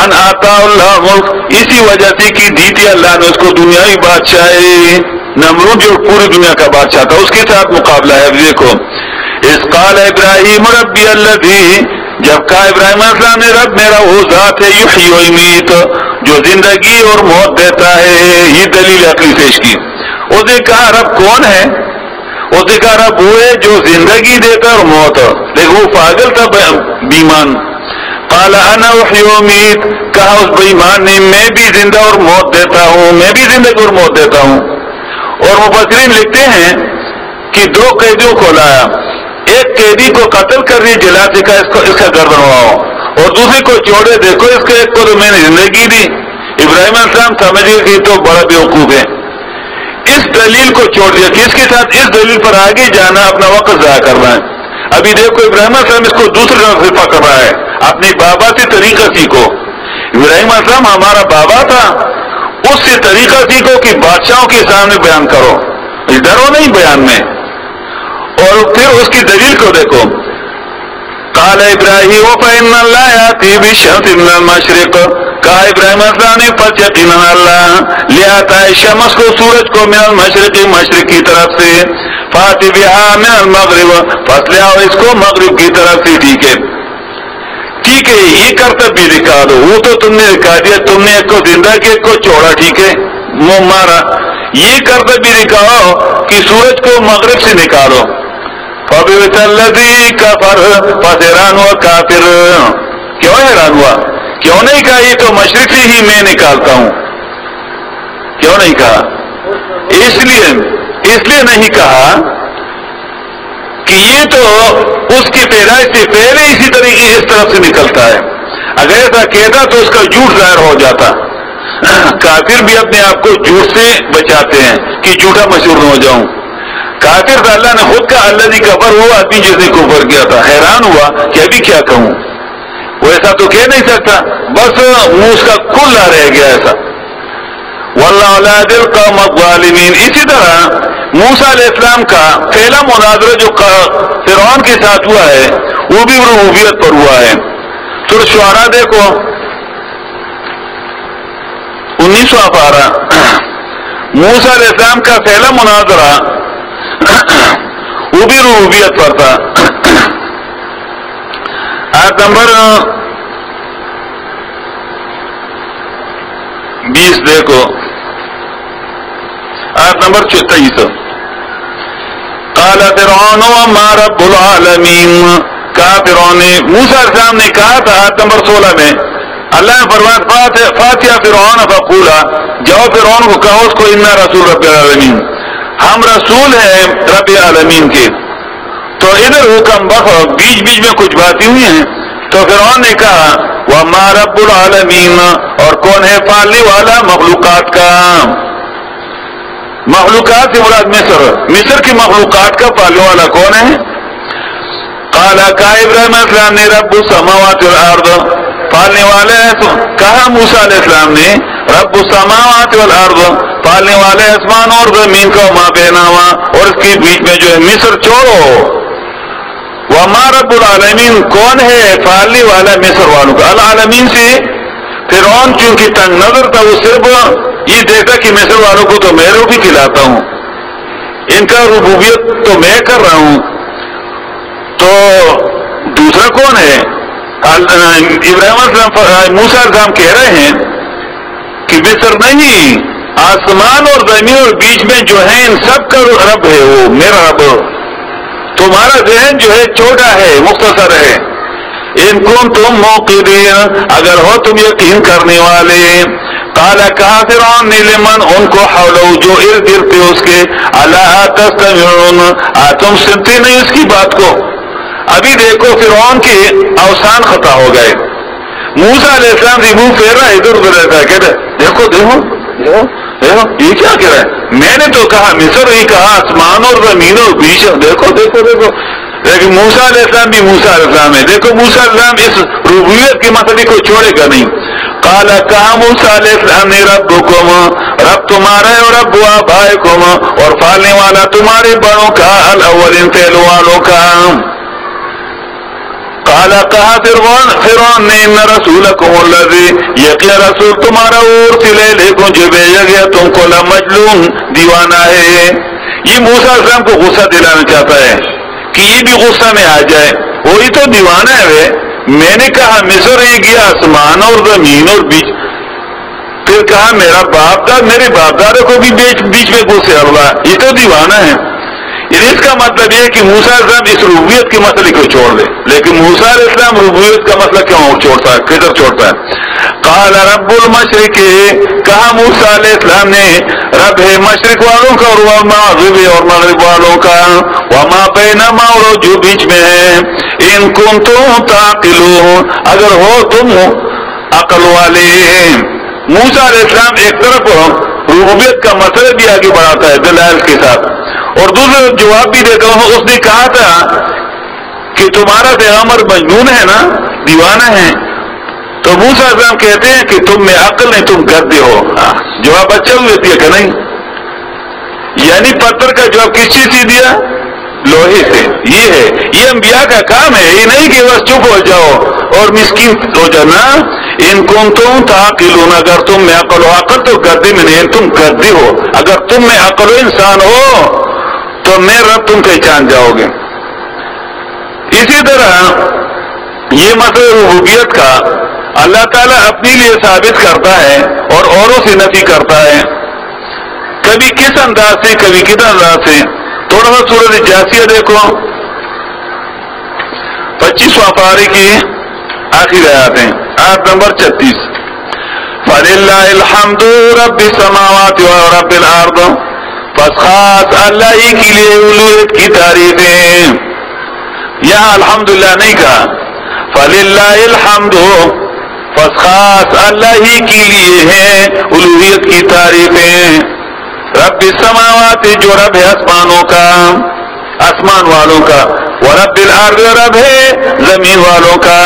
ان آتا اللہ ملک اسی وجہ سے کہ دی تھی اللہ نے اس کو دنیاوی بادشاہی، نمرود جو پوری دنیا کا بادشاہ تھا اس کے ساتھ مقابلہ ہے۔ دیکھو اذ قال ابراہیم ربی الذی، جب کہا ابراہیم علیہ السلام نے رب میرا وہ ذات ہے یحیی و یمیت جو زندگی اور موت دیتا ہے، یہ دلیل عقلی پیش کی۔ اس نے کہا رب کون ہے؟ اس نے کہا رب وہ ہے جو زندگی دیتا اور موت، لیکن وہ پاگل تھا بیمان۔ قال انا احیی و امیت، کہا اس بیمان نے میں بھی زندہ اور موت دیتا ہوں، میں بھی زندگی اور موت دیتا ہوں۔ اور مفسرین لکھتے ہیں کہ دو قیدیوں کو لایا، ایک قیدی کو قتل کر دی جلا سے کہا اس کا گردن اڑاؤ، اور دوسرے کو چھوڑے دیکھو اس کے ایک کو تو میں نے زندگی دی۔ ابراہیم علیہ السلام سمجھ گئے کہ تو بڑا بیوقوف ہے، اس دلیل کو چھوڑ دیا کہ اس کے ساتھ اس دلیل پر آگے جانا اپنا وقت ضائع کرنا ہے۔ ابھی دیکھو ابراہیم علیہ السلام اس کو دوسری طرف سے پکڑ رہا ہے، اپنے بابا سے طریقہ سیکھو۔ ابراہیم علیہ السلام ہمارا بابا تھا، اس سے طریقہ سیکھو کہ بادشاہوں کے سامنے بیان کرو، ڈرو نہیں بیان میں۔ اور پھر اس کی دلیل کو دیکھو، قال ابراہیم فإن اللہ یأتی بالشمس من المشرق، کہا ابراہیم علیہ السلام نے پس یقیناً اللہ لے آتا ہے شمس کو، سورج کو، من المشرق مشرق کی طرف سے، فأتی بها من المغرب پس لے آؤ اس کو مغرب کی طرف سے۔ ٹھیک ہے یہ کرتب بھی دکھا دو، وہ تو تم نے دکھا دیا، تم نے ایک کو زندہ کیا ایک کو چھوڑا، ٹھیک ہے منہ مارا، یہ کرتب بھی دکھاؤ کہ سورج کو مغرب سے نکالو۔ فَبِهِتَ الَّذِي كَفَرَ، پس حیران ہوا کافر۔ کیوں حیران ہوا؟ کیوں نہیں کہا یہ تو مشرق سے ہی میں نکالتا ہوں؟ کیوں نہیں کہا؟ اس لیے نہیں کہا کہ یہ تو اس کی پیدائش سے پہلے اسی طریقے اس طرف سے نکلتا ہے. اگر ایسا کہتا تو اس کا جھوٹ ظاہر ہو جاتا. کافر بھی اپنے آپ کو جھوٹ سے بچاتے ہیں کہ جھوٹا مشہور نہ ہو جاؤں. کافر تو اللہ نے خود کا اللہ جی کفر ہوا آدمی جیسے کفر کیا تھا. حیران ہوا کہ ابھی کیا کہوں. وہ ایسا تو کہہ نہیں سکتا, بس منہ اس کا کھلا رہ گیا ایسا. واللہ لا یہدی القوم الظالمین. اسی طرح موسیٰ علیہ السلام کا پہلا مناظرہ جو فرعون کے ساتھ ہوا ہے وہ بھی ربوبیت پر ہوا ہے. سورۃ شعراء دیکھو 19واں پارہ. موسیٰ علیہ السلام کا پہلا مناظرہ وہ بھی ربوبیت پر تھا. آیت نمبر 20 دیکھو, آیت نمبر 23. قال فرعون وما رب العالمین. کہا فرعون نے, موسیٰ علیہ السلام نے کہا تھا آیت نمبر 16 میں, اللہ نے فرمایا فاتیا فرعون فقولا, جاؤ فرعون کو کہو اس کو انا رسول رب العالمین, ہم رسول ہیں رب العالمین کے. تو ادھر حکم بخ بیچ بیچ میں کچھ باتیں ہوئی ہیں. تو فرعون نے کہا وما رب العالمین, اور کون ہے پالنے والا مخلوقات کا. مخلوقات سے مراد مصر کی مخلوقات کا پالنے والا کون ہے. قال کا ابراہیم علیہ السلام نے رب السماوات والارض, پالنے والے ہیں. کہا موسیٰ علیہ السلام نے رب السماوات والارض, پالنے والے آسمان اور زمین کا, وما بینہما, اور اس کے بیچ میں جو ہے مصر چھوڑو. وما رب العالمین, کون ہے پالنے والا مصر والوں کا. العالمین سے فرعون چونکہ تنگ نظر تھا, وہ صرف یہ دیکھا کہ مصر والوں کو تو میں روٹی کھلاتا ہوں, ان کا ربوبیت تو میں کر رہا ہوں, تو دوسرا کون ہے. ابراہیم السلام موسیٰ السلام کہہ رہے ہیں کہ مصر نہیں, آسمان اور زمین اور بیچ میں جو ہے ان سب کا رب ہے وہ میرا رب. تمہارا ذہن جو ہے چھوٹا ہے, مختصر ہے. ان کنتم موقنین, اگر ہو تم یقین کرنے والے. قال کہا فرعون نے لمن, ان کو حولہ جو ارد گرد تھے اس کے, الا تستمعون, تم سنتے نہیں اس کی بات کو. ابھی دیکھو فرعون کے اوسان خطا ہو گئے. موسیٰ علیہ السلام سے منہ پھیر رہا ہے, ادھر ادھر رہتا ہے, کہتا ہے دیکھو دیکھو دیکھو یہ کیا کہہ رہا ہے. میں نے تو کہا مصر, ہی کہا آسمان اور زمین اور بیچ, دیکھو دیکھو دیکھو. لیکن موسیٰ علیہ السلام بھی موسیٰ علیہ السلام ہے. دیکھو موسیٰ علیہ السلام اس ربوبیت کے مسئلے کو چھوڑے گا نہیں. قال کہا موسیٰ علیہ السلام نے ربکم, رب تمہارا ہے, اور رب آبائکم, اور پالنے والا تمہارے بڑوں کا, الاولین پہلو والوں کا. قال کہا فرعون نے ان رسولکم الذی, یقین رسول تمہارا ارسل الیکم, جو بھیجا گیا تم کو, لمجنون, دیوانہ ہے. یہ موسیٰ علیہ السلام کو غصہ دلانا چاہتا ہے کہ یہ بھی غصہ میں آ جائے. وہی تو دیوانہ ہے. میں نے کہا مصر ہی گیا, آسمان اور زمین اور بیچ, پھر کہا میرا باپ داد, میرے باپ دادا کو بھی بیچ میں گھسے ہوا. یہ تو دیوانہ ہے. اس کا مطلب یہ کہ موسیٰ علیہ السلام اس ربوبیت کے مسئلے کو چھوڑ دے. لیکن موسیٰ علیہ السلام ربوبیت کا مسئلہ کیوں چھوڑتا ہے, کدھر چھوڑتا ہے. قال رب المشرق, کہا موسیٰ علیہ السلام نے رب ہے مشرق والوں کا, اور والمغرب, اور مغرب والوں کا, وما بینہما, اور جو بیچ میں ہے. ان کنتم تعقلون, اگر ہو تم عقل والے. موسیٰ علیہ السلام ایک طرف ربوبیت کا مسئلہ بھی آگے بڑھاتا ہے دلائل کے ساتھ, اور دوسرا جواب بھی دیتا ہوں. اس نے کہا تھا کہ تمہارا پیغمبر مجنون ہے نا, دیوانہ ہے. تو موسیٰ علیہ السلام کہتے ہیں کہ تم میں عقل نہیں, تم گدے ہو. جواب اچھا ہوئی ہے کہ نہیں. یعنی پتھر کا جواب کس چیز سے دیا, لوہے سے. یہ ہے, یہ انبیاء کا کام ہے. یہ نہیں کہ بس چپ ہو جاؤ اور مسکین ہو جانا. ان کنتم تعقلون, اگر تم میں عقل ہو. عقل تو گدے میں نہیں, تم گدے ہو. اگر تم میں عقل ہو, انسان ہو, تو میں رب تم پہچان جاؤ گے. اسی طرح یہ مسئلہ ربوبیت کا اللہ تعالیٰ اپنے لیے ثابت کرتا ہے اور اوروں سے نفی کرتا ہے. کبھی کس انداز سے, کبھی کس انداز سے. تھوڑا سا سورۃ جاثیہ دیکھو, 25واں پارے کی آخری آیات ہیں, آیت نمبر 36. فَلِلَّهِ الْحَمْدُ رَبِّ السَّمَاوَاتِ وَرَبِّ الْأَرْضِ, بس خاص اللہ ہی کے لیے الوہیت کی تعریفیں. یہاں الحمدللہ نہیں کہا، فللہ الحمد، بس خاص اللہ ہی کے لیے ہے الوہیت کی تعریفیں. رب السماوات، جو رب ہے آسمانوں کا، آسمان والوں کا، ورب الارض، رب ہے زمین والوں کا،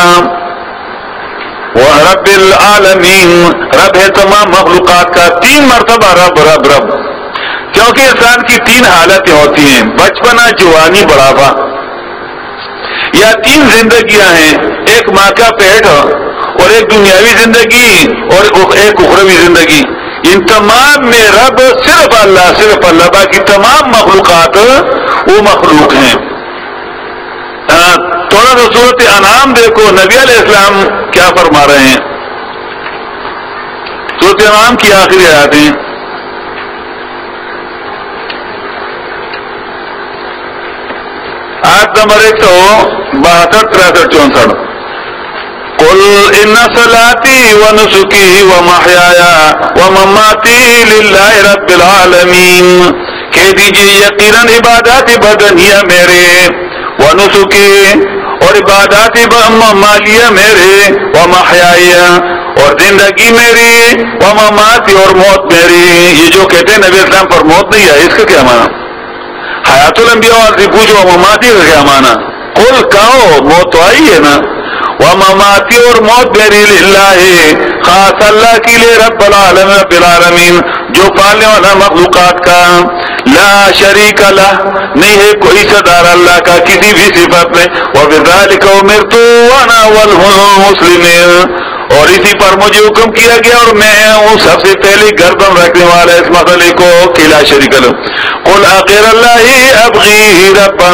ورب العالمین، رب ہے تمام مخلوقات کا. 3 مرتبہ رب رب رب، کیونکہ انسان کی 3 حالتیں ہوتی ہیں، بچپنا، جوانی، بڑھاپا. یا 3 زندگیاں ہیں، ایک ماں کا پیٹ اور ایک دنیاوی زندگی اور ایک اخروی زندگی. ان تمام میں رب صرف اللہ، باقی تمام مخلوقات وہ مخلوق ہیں. تھوڑا سا سورۃ انعام دیکھو، نبی علیہ السلام کیا فرما رہے ہیں. سورۃ انعام کی آخری آیاتیں، آیت نمبر 162، 63، 64. قل ان صلاتي ونسكي ومحياي ومماتي لله رب العالمین، کہہ دیجیے یقیناً عبادات بدنیہ میرے، ونسکی اور عبادات مالیہ میرے، ومحیائی اور زندگی میری، ومماتی اور موت میری. یہ جو کہتے ہیں نبی اسلام پر موت نہیں ہے، اس کا کیا معنی؟ حیات الانبیاء والوں سے پوچھو ومماتی کا کیا معنی؟ قل کہو موت تو آئی ہے نا. ومماتی اور موت میری للہ، خاص اللہ کے لیے، رب العالمین، جو پالنے والا مخلوقات کا، لا شریک لہ، نہیں ہے کوئی صدار اللہ کا کسی بھی صفت میں. وبذالک امرت وانا اول المسلمین، اور اسی پر مجھے حکم کیا گیا اور میں ہوں سب سے پہلے گردن رکھنے والا اس مسئلے کو کہ لا شریک لہ. قل اغیر اللہ ابغی ربا،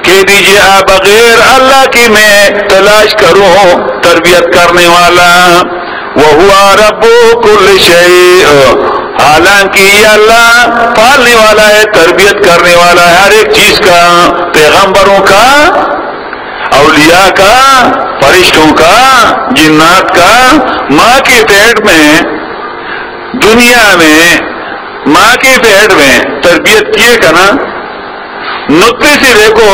کہہ دیجیے بغیر اللہ کی میں تلاش کروں تربیت کرنے والا. وہوا رب کل شیء، حالانکہ یہ اللہ پالنے والا ہے، تربیت کرنے والا ہے ہر ایک چیز کا، پیغمبروں کا، اولیاء کا، فرشتوں کا، جنات کا. ماں کے پیٹ میں، دنیا میں ماں کے پیٹ میں تربیت کیے کا نا. نطفے سے دیکھو،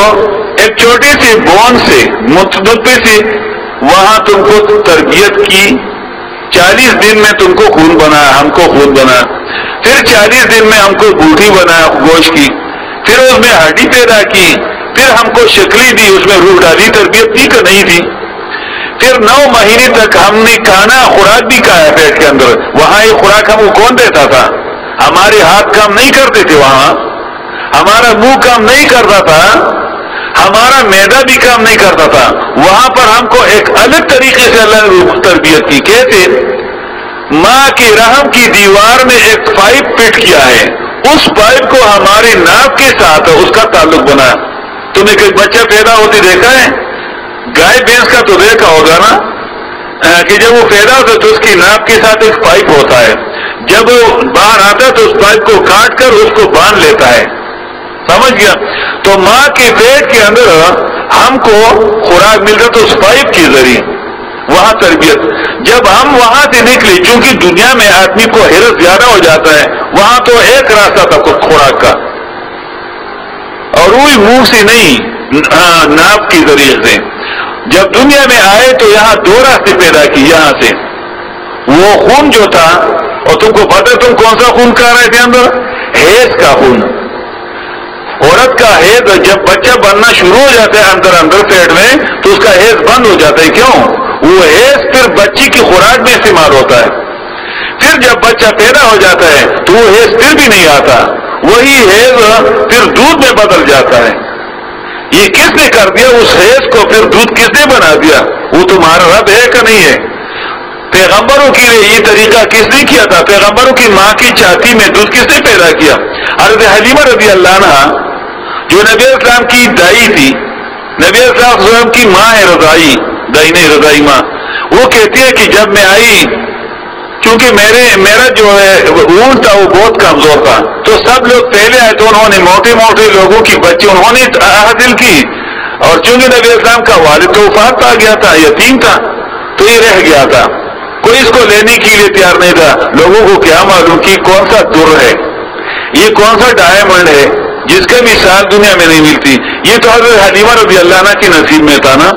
ایک چھوٹی سی بون سے، نطفے سے وہاں تم کو تربیت کی، 40 دن میں تم کو خون بنایا، ہم کو خون بنایا، پھر 40 دن میں ہم کو بوٹی بنایا گوشت کی، پھر اس میں ہڈی پیدا کی، پھر ہم کو شکلی دی، اس میں روح ڈالی. تربیت کی کہ نہیں تھی؟ پھر 9 مہینے تک ہم نے کھانا خوراک بھی کھایا پیٹ کے اندر. وہاں یہ خوراک ہم کو کون دیتا تھا؟ ہمارے ہاتھ کام نہیں کرتے تھے، وہاں ہمارا منہ کام نہیں کرتا تھا، ہمارا معدہ بھی کام نہیں کرتا تھا. وہاں پر ہم کو ایک الگ طریقے سے اللہ نے تربیت کی. کہتے ماں کی رحم کی دیوار میں ایک پائپ فٹ کیا ہے، اس پائپ کو ہمارے ناک کے ساتھ اس کا تعلق بنا. تم نے کوئی بچہ پیدا ہوتے دیکھا ہے؟ گائے بھینس کا تو دیکھا ہوگا نا، کہ جب وہ پیدا ہوتا ہے تو اس کی ناک کے ساتھ ایک پائپ ہوتا ہے، جب وہ باہر آتا ہے تو اس پائپ کو کاٹ کر اس کو باندھ لیتا ہے. سمجھ گیا؟ تو ماں کے پیٹ کے اندر ہم کو خوراک ملتا تو اس پائپ کے ذریعے، وہاں تربیت. جب ہم وہاں سے نکلے، چونکہ دنیا میں آدمی کو حیرت زیادہ ہو جاتا ہے، وہاں تو ایک راستہ تھا خوراک کا، اور وہی منہ سے نہیں، ناک کے ذریعے سے. جب دنیا میں آئے تو یہاں 2 راستے پیدا کی. یہاں سے وہ خون جو تھا، اور تم کو پتہ تم کون سا خون کھا رہے تھے اندر؟ حیض کا خون. عورت کا حیض جب بچہ بننا شروع ہو جاتا ہے اندر پیٹ میں، تو اس کا حیض بند ہو جاتا ہے. کیوں؟ وہ حیض پھر بچی کی خوراک میں استعمال ہوتا ہے. پھر جب بچہ پیدا ہو جاتا ہے تو وہ حیض پھر بھی نہیں آتا، وہی حیض پھر دودھ میں بدل جاتا ہے. یہ کس نے کر دیا؟ اس حیض کو پھر دودھ کس نے بنا دیا؟ وہ تمہارا رب ہے کہ نہیں ہے؟ پیغمبروں کے لیے یہ طریقہ کس نے کیا تھا؟ پیغمبروں کی ماں کی چھاتی میں دودھ کس نے پیدا کیا؟ حضرت حلیمہ رضی اللہ عنہ جو نبی اسلام کی دائی تھی، نبی اسلام کی ماں ہے، رضائی دائی نہیں، رضائی ماں. وہ کہتی ہے کہ جب میں آئی، چونکہ میرا جو ہے اونٹ تھا وہ بہت کمزور تھا، تو سب لوگ پہلے آئے تو انہوں نے موٹے لوگوں کی بچے انہوں نے حاصل کی، اور چونکہ نبی اسلام کا والد تو وفات پا گیا تھا، یتیم تھا، تو یہ رہ گیا تھا. کوئی اس کو لینے کے لیے تیار نہیں تھا. لوگوں کو کیا معلوم کہ کون سا در ہے. یہ کون سا ڈائمنڈ ہے جس کا مثال دنیا میں نہیں ملتی؟ یہ تو حضرت حلیمہ رضی اللہ عنہ کی نصیب میں تھا نا.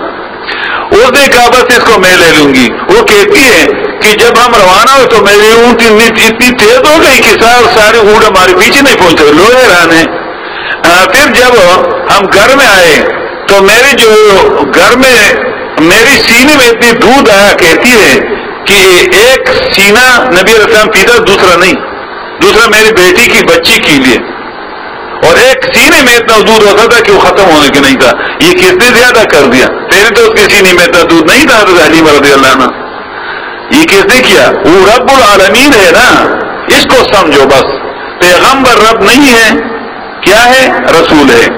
اس نے کہا بس اس کو میں لے لوں گی. وہ کہتی ہے کہ جب ہم روانہ ہوئے تو میری اونٹ اتنی تیز ہو گئی کہ سارے اونٹ ہمارے پیچھے نہیں پہنچے، لوہے رہنے. پھر جب ہم گھر میں آئے تو میرے جو گھر میں میری سینے میں اتنی دودھ آیا، کہتی ہے کہ ایک سینہ نبی علیہ السلام پیتا، دوسرا نہیں، دوسرا میری بیٹی کی بچی کے لیے، اور ایک سینے میں اتنا دودھ ہوتا تھا کہ وہ ختم ہونے کے نہیں تھا. یہ کس نے زیادہ کر دیا؟ پہلے تو اس کے سینے میں اتنا دودھ نہیں تھا حضرت حلیمہ رضی اللہ عنہ. یہ کس نے کیا؟ وہ رب العالمین ہے نا، اس کو سمجھو بس. پیغمبر رب نہیں ہے، کیا ہے؟ رسول ہے.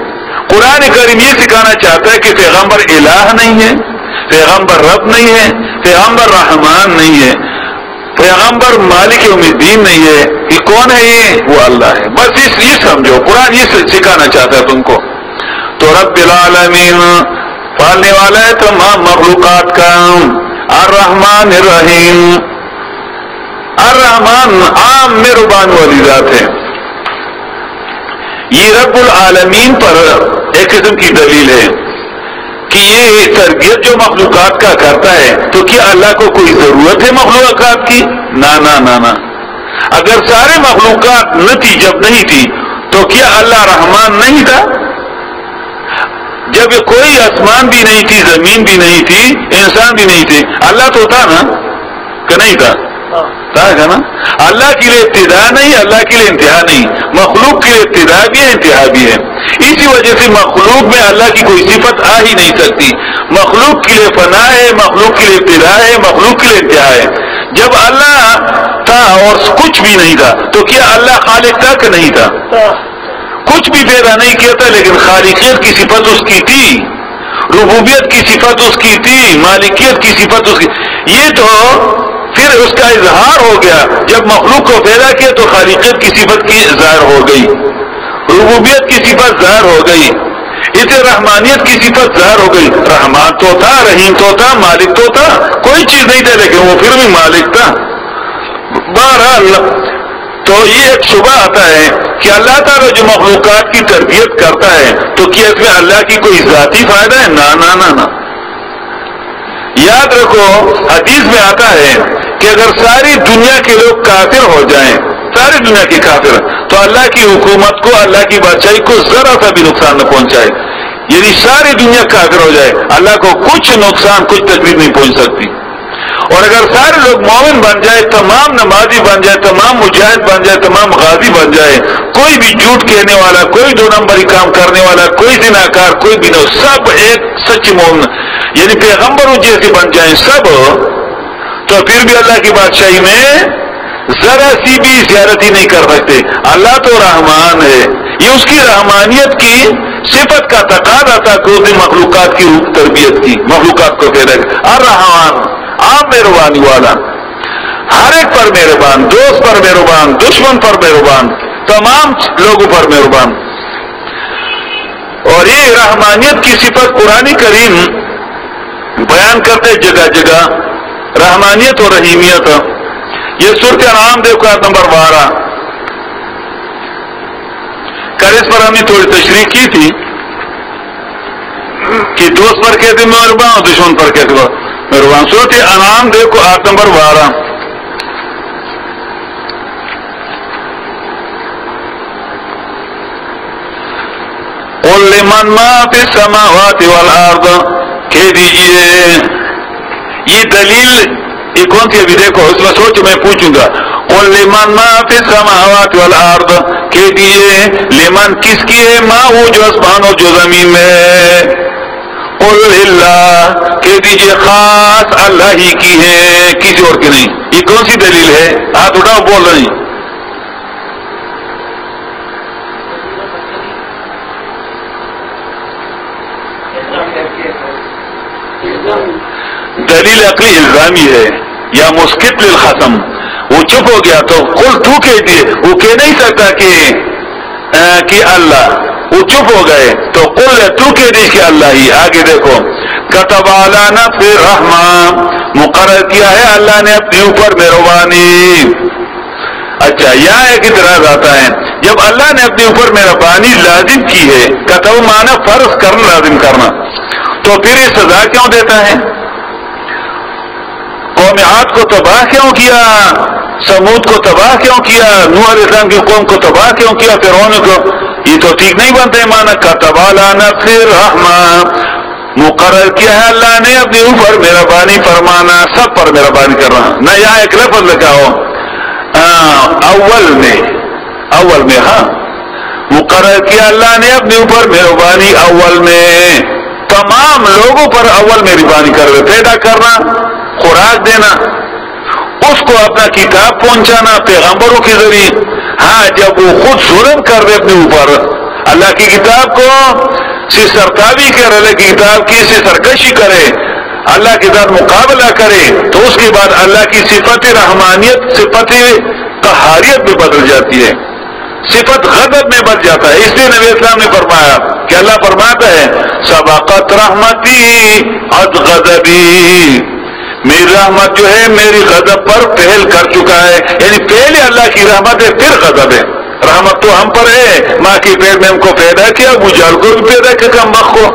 قرآن کریم یہ سکھانا چاہتا ہے کہ پیغمبر الہ نہیں ہے، پیغمبر رب نہیں ہے، پیغمبر رحمان نہیں ہے، پیغمبر مالک یوم الدین نہیں ہے. یہ کون ہے؟ یہ وہ اللہ ہے. بس یہ سمجھو، قرآن یہ سکھانا چاہتا ہے تم کو. تو رب العالمین پالنے والا ہے تمام مخلوقات کا. الرحمن الرحیم، الرحمن عام مہربان والی ذات ہے. یہ رب العالمین پر ایک قسم کی دلیل ہے کہ یہ تربیت جو مخلوقات کا کرتا ہے، تو کیا اللہ کو کوئی ضرورت ہے مخلوقات کی؟ نا نا نا نا. اگر سارے مخلوقات نہ تھی، جب نہیں تھی، تو کیا اللہ رحمان نہیں تھا؟ جب کوئی آسمان بھی نہیں تھی، زمین بھی نہیں تھی، انسان بھی نہیں تھے، اللہ تو تھا نا کہ نہیں تھا؟ تھا نا. اللہ کے لیے ابتدا نہیں، اللہ کے لیے انتہا نہیں. مخلوق کے لیے ابتدا بھی ہے، انتہا بھی ہے. اسی وجہ سے مخلوق میں اللہ کی کوئی صفت آ ہی نہیں سکتی. مخلوق کے لیے فنا ہے، مخلوق کے لیے ابتدا ہے، مخلوق کے لیے انتہا ہے. جب اللہ تھا اور کچھ بھی نہیں تھا، تو کیا اللہ خالق تھا کہ نہیں تھا؟ کچھ بھی پیدا نہیں کیا تھا، لیکن خالقیت کی صفت اس کی تھی، ربوبیت کی صفت اس کی تھی، مالکیت کی صفت اس کی. یہ تو پھر اس کا اظہار ہو گیا. جب مخلوق کو پیدا کیا تو خالقیت کی صفت کی ظاہر ہو گئی، ربوبیت کی صفت ظاہر ہو گئی، اسے رحمانیت کی صفت ظاہر ہو گئی. رحمان تو تھا، رحیم تو تھا، مالک تو تھا، کوئی چیز نہیں تھا لیکن وہ پھر بھی مالک تھا. بہرحال تو یہ ایک شبہ آتا ہے کہ اللہ تعالیٰ جو مخلوقات کی تربیت کرتا ہے تو کیا اس میں اللہ کی کوئی ذاتی فائدہ ہے؟ نا نا نا نا. یاد رکھو، حدیث میں آتا ہے کہ اگر ساری دنیا کے لوگ کافر ہو جائیں، ساری دنیا کے کافر، تو اللہ کی حکومت کو، اللہ کی بادشاہی کو ذرا سا بھی نقصان نہ پہنچائے. یعنی ساری دنیا کافر ہو جائے، اللہ کو کچھ نقصان، کچھ تکلیف نہیں پہنچ سکتی. اور اگر سارے لوگ مومن بن جائے، تمام نمازی بن جائے، تمام مجاہد بن جائے، تمام غازی بن جائے، کوئی بھی جھوٹ کہنے والا، کوئی دو نمبری کام کرنے والا، کوئی زناکار، کوئی بھی نہ، سب ایک سچ مومن یعنی پیغمبروں جیسے بن جائیں سب، تو پھر بھی اللہ کی بادشاہی میں ذرا سی بھی زیادتی نہیں کر سکتے. اللہ تو رحمان ہے، یہ اس کی رحمانیت کی صفت کا تقاضا تھا کہ اس نے مخلوقات کی تربیت کی، مخلوقات کو پیدا کیا. الرحمان عام مہربانی والا، ہر ایک پر مہربان، دوست پر مہربان، دشمن پر مہربان، تمام لوگوں پر مہربان. اور یہ رحمانیت کی صفت قرآن کریم بیان کرتے جگہ جگہ، رحمانیت اور رحیمیت. یہ سورۃ انعام دیکھو آیت نمبر 12. کل اس پر ہم نے تھوڑی تشریح کی تھی کہ دوست پر کہتے مہربان اور دشمن پر کہتے مہربان. سورۃ انعام دیکھو آیت نمبر 12. قل لمن ما فی السماوات والارض، کہہ دیجیے یہ دلیل یہ کون سی؟ ابھی دیکھو اس میں سوچ میں پوچھوں گا. قل لمن ما فی السماوات والارض، کہہ دیجیے لمن کس کی ہے؟ ما وہ جو آسمان اور جو زمین میں. قل للہ، کہہ دیجیے خاص اللہ ہی کی ہے، کسی اور کی نہیں. یہ کون سی دلیل ہے؟ ہاتھ اٹھاؤ، بول رہی. دلیل عقلی الزامی ہے یا مسکت للختم. وہ چپ ہو گیا تو قل تو کہہ دیے، وہ کہہ نہیں سکتا کہ اللہ، وہ چپ ہو گئے تو قل تو کہہ دی کہ اللہ ہی. آگے دیکھو، کتب علی نفسہ الرحمہ، مقرر کیا ہے اللہ نے اپنے اوپر مہربانی. اچھا، یہاں ایک اعتراض آتا ہے جب اللہ نے اپنے اوپر مہربانی لازم کی ہے، کہتا وہ معنی فرض کرنا، لازم کرنا، تو پھر یہ سزا کیوں دیتا ہے؟ قوم عاد کو تباہ کیوں کیا؟ سمود کو تباہ کیوں کیا؟ نوح علیہ السلام کی قوم کو تباہ کیوں کیا؟ فرعون کو؟ یہ تو ٹھیک نہیں بنتا ہے معنی کتب علی نفسہ الرحمہ، مقرر کیا ہے اللہ نے اپنے اوپر مہربانی فرمانا، سب پر مہربانی کرنا، نہ یہاں ایک لفظ لگا ہو اول میں ہاں مقرر کیا اللہ نے اپنے اوپر مہربانی اول میں، تمام لوگوں پر اول مہربانی کر رہے، پیدا کرنا، خوراک دینا، اس کو اپنا کتاب پہنچانا پیغمبروں کے ذریعے۔ ہاں جب وہ خود ظلم کر رہے اپنے اوپر، اللہ کی کتاب کو سے سرکابی کرے، اللہ کی کتاب کی سے سرکشی کرے، اللہ کے ساتھ مقابلہ کرے، تو اس کے بعد اللہ کی صفت رحمانیت صفت قہاریت میں بدل جاتی ہے، صفت غضب میں بدل جاتا ہے۔ اس لیے نبی اسلام نے فرمایا کہ اللہ فرماتا ہے سبقت رحمتی از غضبی، میری رحمت جو ہے میری غضب پر پہل کر چکا ہے، یعنی پہلے اللہ کی رحمت ہے پھر غضب ہے۔ رحمت تو ہم پر ہے، ماں کے پیٹ میں ہم کو پیدا کیا، ابو جہل کو بھی پیدا کیا، کم بخت کو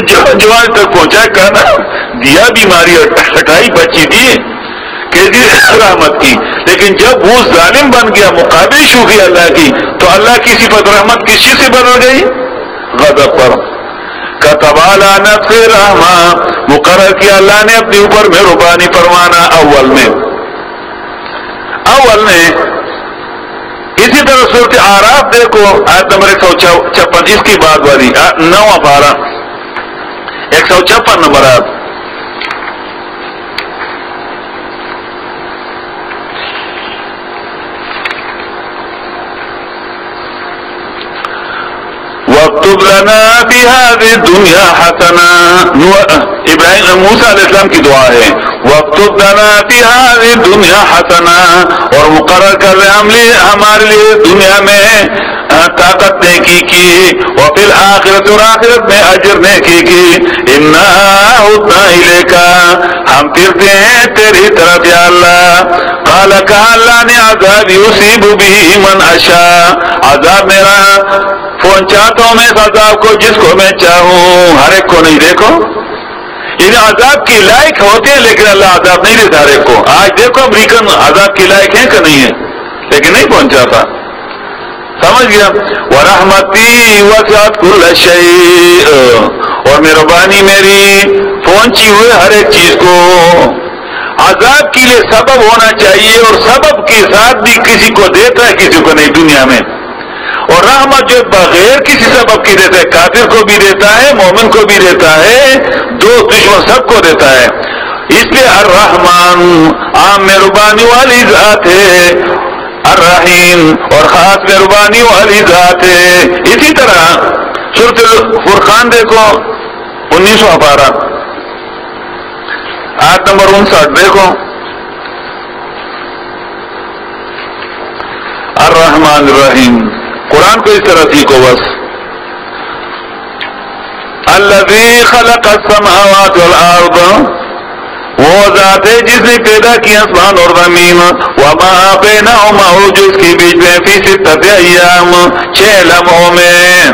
جو آج تک پہنچا، کھانا دیا، بیماری ہٹائی، بچی دی، کیسی رحمت کی۔ لیکن جب وہ ظالم بن گیا، مقابل شو کی اللہ کی، تو اللہ کی صفت رحمت کس چیز سے بدل گئی؟ غضب پر۔ کتب علی نفسہ الرحمہ، مقرر کیا اللہ نے اپنے اوپر مہربانی فرمانا اول میں۔ اسی طرح سورۃ اعراف دیکھو آیت نمبر 156، اس کی بعد والی 9 پارہ 156 نمبر آیت۔ وَاكْتُبْ لَنَا فِي هَذِهِ الدُّنْيَا حَسَنَةً، ابراہیم موسیٰ علیہ السلام کی دعا ہے، وَاكْتُبْ لَنَا فِي هَذِهِ الدُّنْيا حَسَنَةً، اور مقرر کر رہے ہمارے لیے دنیا میں طاقت نیکی کی، وفی الآخرۃ، اور آخرت میں اجر نیکی کی، انا ہدنا الیک، ہم پھرتے ہیں تیری طرف یا اللہ۔ قال کہا اللہ نے عذاب یصیب به من اشاء، عذاب میرا پہنچاتا ہوں میں اس عذاب کو جس کو میں چاہوں، ہر ایک کو نہیں۔ دیکھو یعنی عذاب کے لائق ہوتے ہیں لیکن اللہ عذاب نہیں دیتا ہر ایک کو۔ آج دیکھو امریکن عذاب کے لائق ہیں کہ نہیں ہے، لیکن نہیں پہنچاتا، سمجھ گیا۔ ورحمتی وسعت کل شیء، اور مہربانی میری پہنچی ہوئے ہر ایک چیز کو۔ عذاب کے لیے سبب ہونا چاہیے، اور سبب کے ساتھ بھی کسی کو دیتا ہے کسی کو نہیں دنیا میں، اور رحمت جو بغیر کسی سبب کی دیتا ہے، کافر کو بھی دیتا ہے، مومن کو بھی دیتا ہے، دوست دشمن سب کو دیتا ہے۔ اس لیے الرحمن عام مہربانی والی ذات ہے، الرحیم اور خاص مہربانی والی ذات ہے۔ اسی طرح سورۃ الفرقان دیکھو 19واں پارہ آیت نمبر 59 دیکھو، الرحمن الرحیم، قرآن کو اس طرح سیکھو بس۔ الذی خلق السماوات والارض، وہ ذات ہے جس نے پیدا کیا آسمان اور زمین، وما بینہما، اور جو اس کے بیچ میں، فی 6 ایام، 6 لمحوں میں،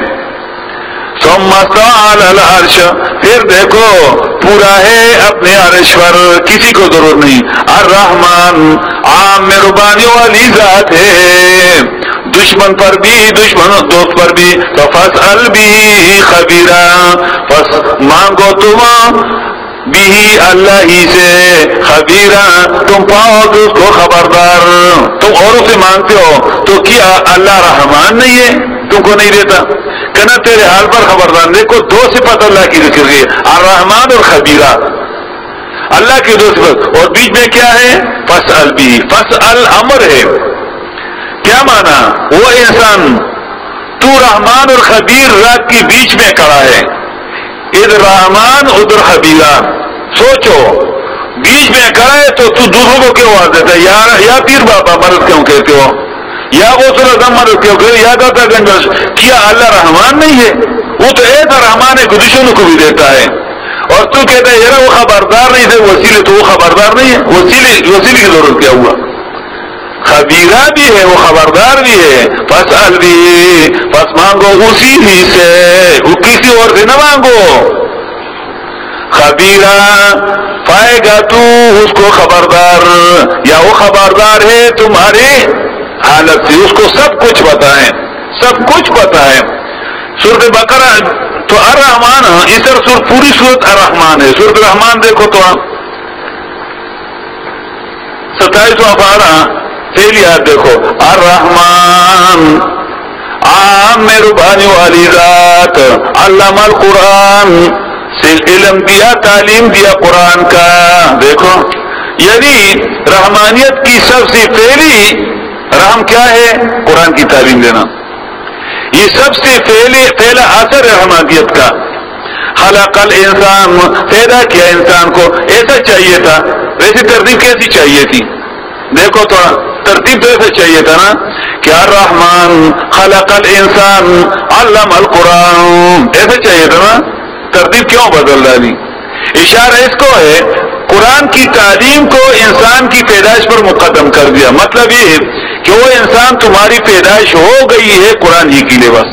ثم استوى علی العرش، پھر دیکھو پورا ہے اپنے عرش پر، کسی کو ضرورت نہیں۔ الرحمن عام مہربانی والی ذات ہے، دشمن پر بھی دشمن دوست پر بھی، تو فاسأل بھی خبیرا، پس مانگو تم بھی اللہ ہی سے، خبیرا تم پاؤ گے اس کو خبردار۔ تم اوروں سے مانگتے ہو تو کیا اللہ رحمان نہیں ہے، تم کو نہیں دیتا؟ کہنا تیرے حال پر خبردار۔ دیکھو 2 صفت اللہ کی ذکر ہے، الرحمان اور خبیرا، اللہ کی 2 صفت، اور بیچ میں کیا ہے؟ فاسأل بھی، فاسأل امر ہے، کیا مانا؟ وہ انسان تو رحمان اور خبیر رات کے بیچ میں کھڑا ہے، ادھر رحمان ادھر خبیرہ، سوچو بیچ میں کھڑا ہے تو دوسروں کو کیوں آواز دیتا ہے؟ یا پیر بابا مدد کیوں کہتے ہو، یا غوث اعظم مدد کیوں کہتے ہو، یا داتا گنج، کیا اللہ رحمان نہیں ہے؟ وہ تو ایسا رحمان ہے کہ دشمنوں کو بھی دیتا ہے، اور تو کہتا ہے یار وہ خبردار نہیں تھے، وسیلے تو وہ خبردار نہیں ہے، وسیلے کی ضرورت کیا ہوا؟ خبیرہ بھی ہے، وہ خبردار بھی ہے. فاسأل بھی، پس مانگو اسی ہی سے، وہ کسی اور سے نہ مانگو. خبیرہ پائے گا تو اس کو خبردار، یا وہ خبردار ہے تمہاری حالت سے، اس کو سب کچھ پتا ہے، سب کچھ پتا ہے. سورۃ بقرہ تو الرحمن، اس طرح پوری سورۃ الرحمن ہے. سورۃ الرحمن دیکھو تو آپ 27واں پارہ پہلی آیت دیکھو. الرحمن عام مہربانی والی ذات، علم القرآن سے علم دیا، تعلیم دیا قرآن کا. دیکھو یعنی رحمانیت کی سب سے پہلی رحم کیا ہے؟ قرآن کی تعلیم دینا. یہ سب سے پہلا اثر رحمانیت کا. خلق الانسان، پیدا کیا انسان کو، ایسا چاہیے تھا. ویسی ترتیب کیسی چاہیے تھی؟ دیکھو تو ترتیب تو ایسا چاہیے تھا نا کہ الرحمن خلق الانسان علم القرآن، ایسا چاہیے تھا نا. ترتیب کیوں بدل ڈالی؟ اشارہ اس کو ہے قرآن کی تعلیم کو انسان کی پیدائش پر مقدم کر دیا. مطلب یہ کہ وہ انسان تمہاری پیدائش ہو گئی ہے قرآن ہی کے لیے بس.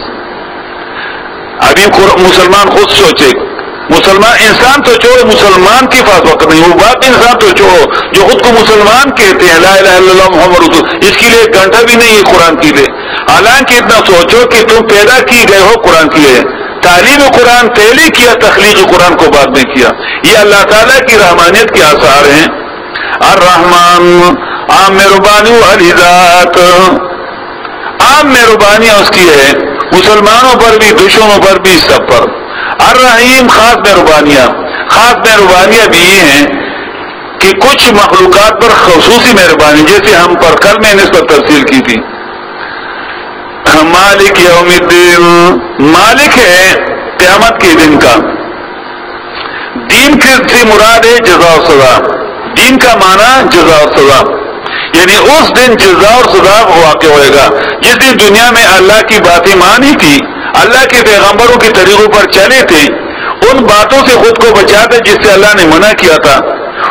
ابھی مسلمان خود سوچے، مسلمان انسان تو چھوڑو، مسلمان کے پاس وقت نہیں. وہ بات انسان تو چھوڑو جو خود کو مسلمان کہتے ہیں، لا الہ الا اللہ محمد رسول، اس کے لیے ایک گھنٹہ بھی نہیں ہے قرآن کے لیے. حالانکہ اتنا سوچو کہ تم پیدا کی گئے ہو قرآن کے لیے. تعلیم قرآن پہلے کیا، تخلیق قرآن کو بعد میں کیا. یہ اللہ تعالیٰ کی رحمانیت کے آثار ہیں. الرحمن عام مہربانی والی ذات، عام مہربانی اس کی ہے مسلمانوں پر بھی، دشمنوں پر بھی، سب پر. الرحیم خاص مہربانیاں. خاص مہربانیاں بھی یہ ہیں کہ کچھ مخلوقات پر خصوصی مہربانی، جیسے ہم پر کل میں نے اس پر تفصیل کی تھی. مالک یوم الدین، مالک ہے قیامت کے دن کا. دین سے مراد ہے جزا و سزا. دین کا معنی جزا و سزا، یعنی اس دن جزا اور سزا واقع ہوئے گا. جس دن دنیا میں اللہ کی باتیں مانی تھی، اللہ کے پیغمبروں کے طریقوں پر چلے تھے، ان باتوں سے خود کو بچا تھا جس سے اللہ نے منع کیا تھا،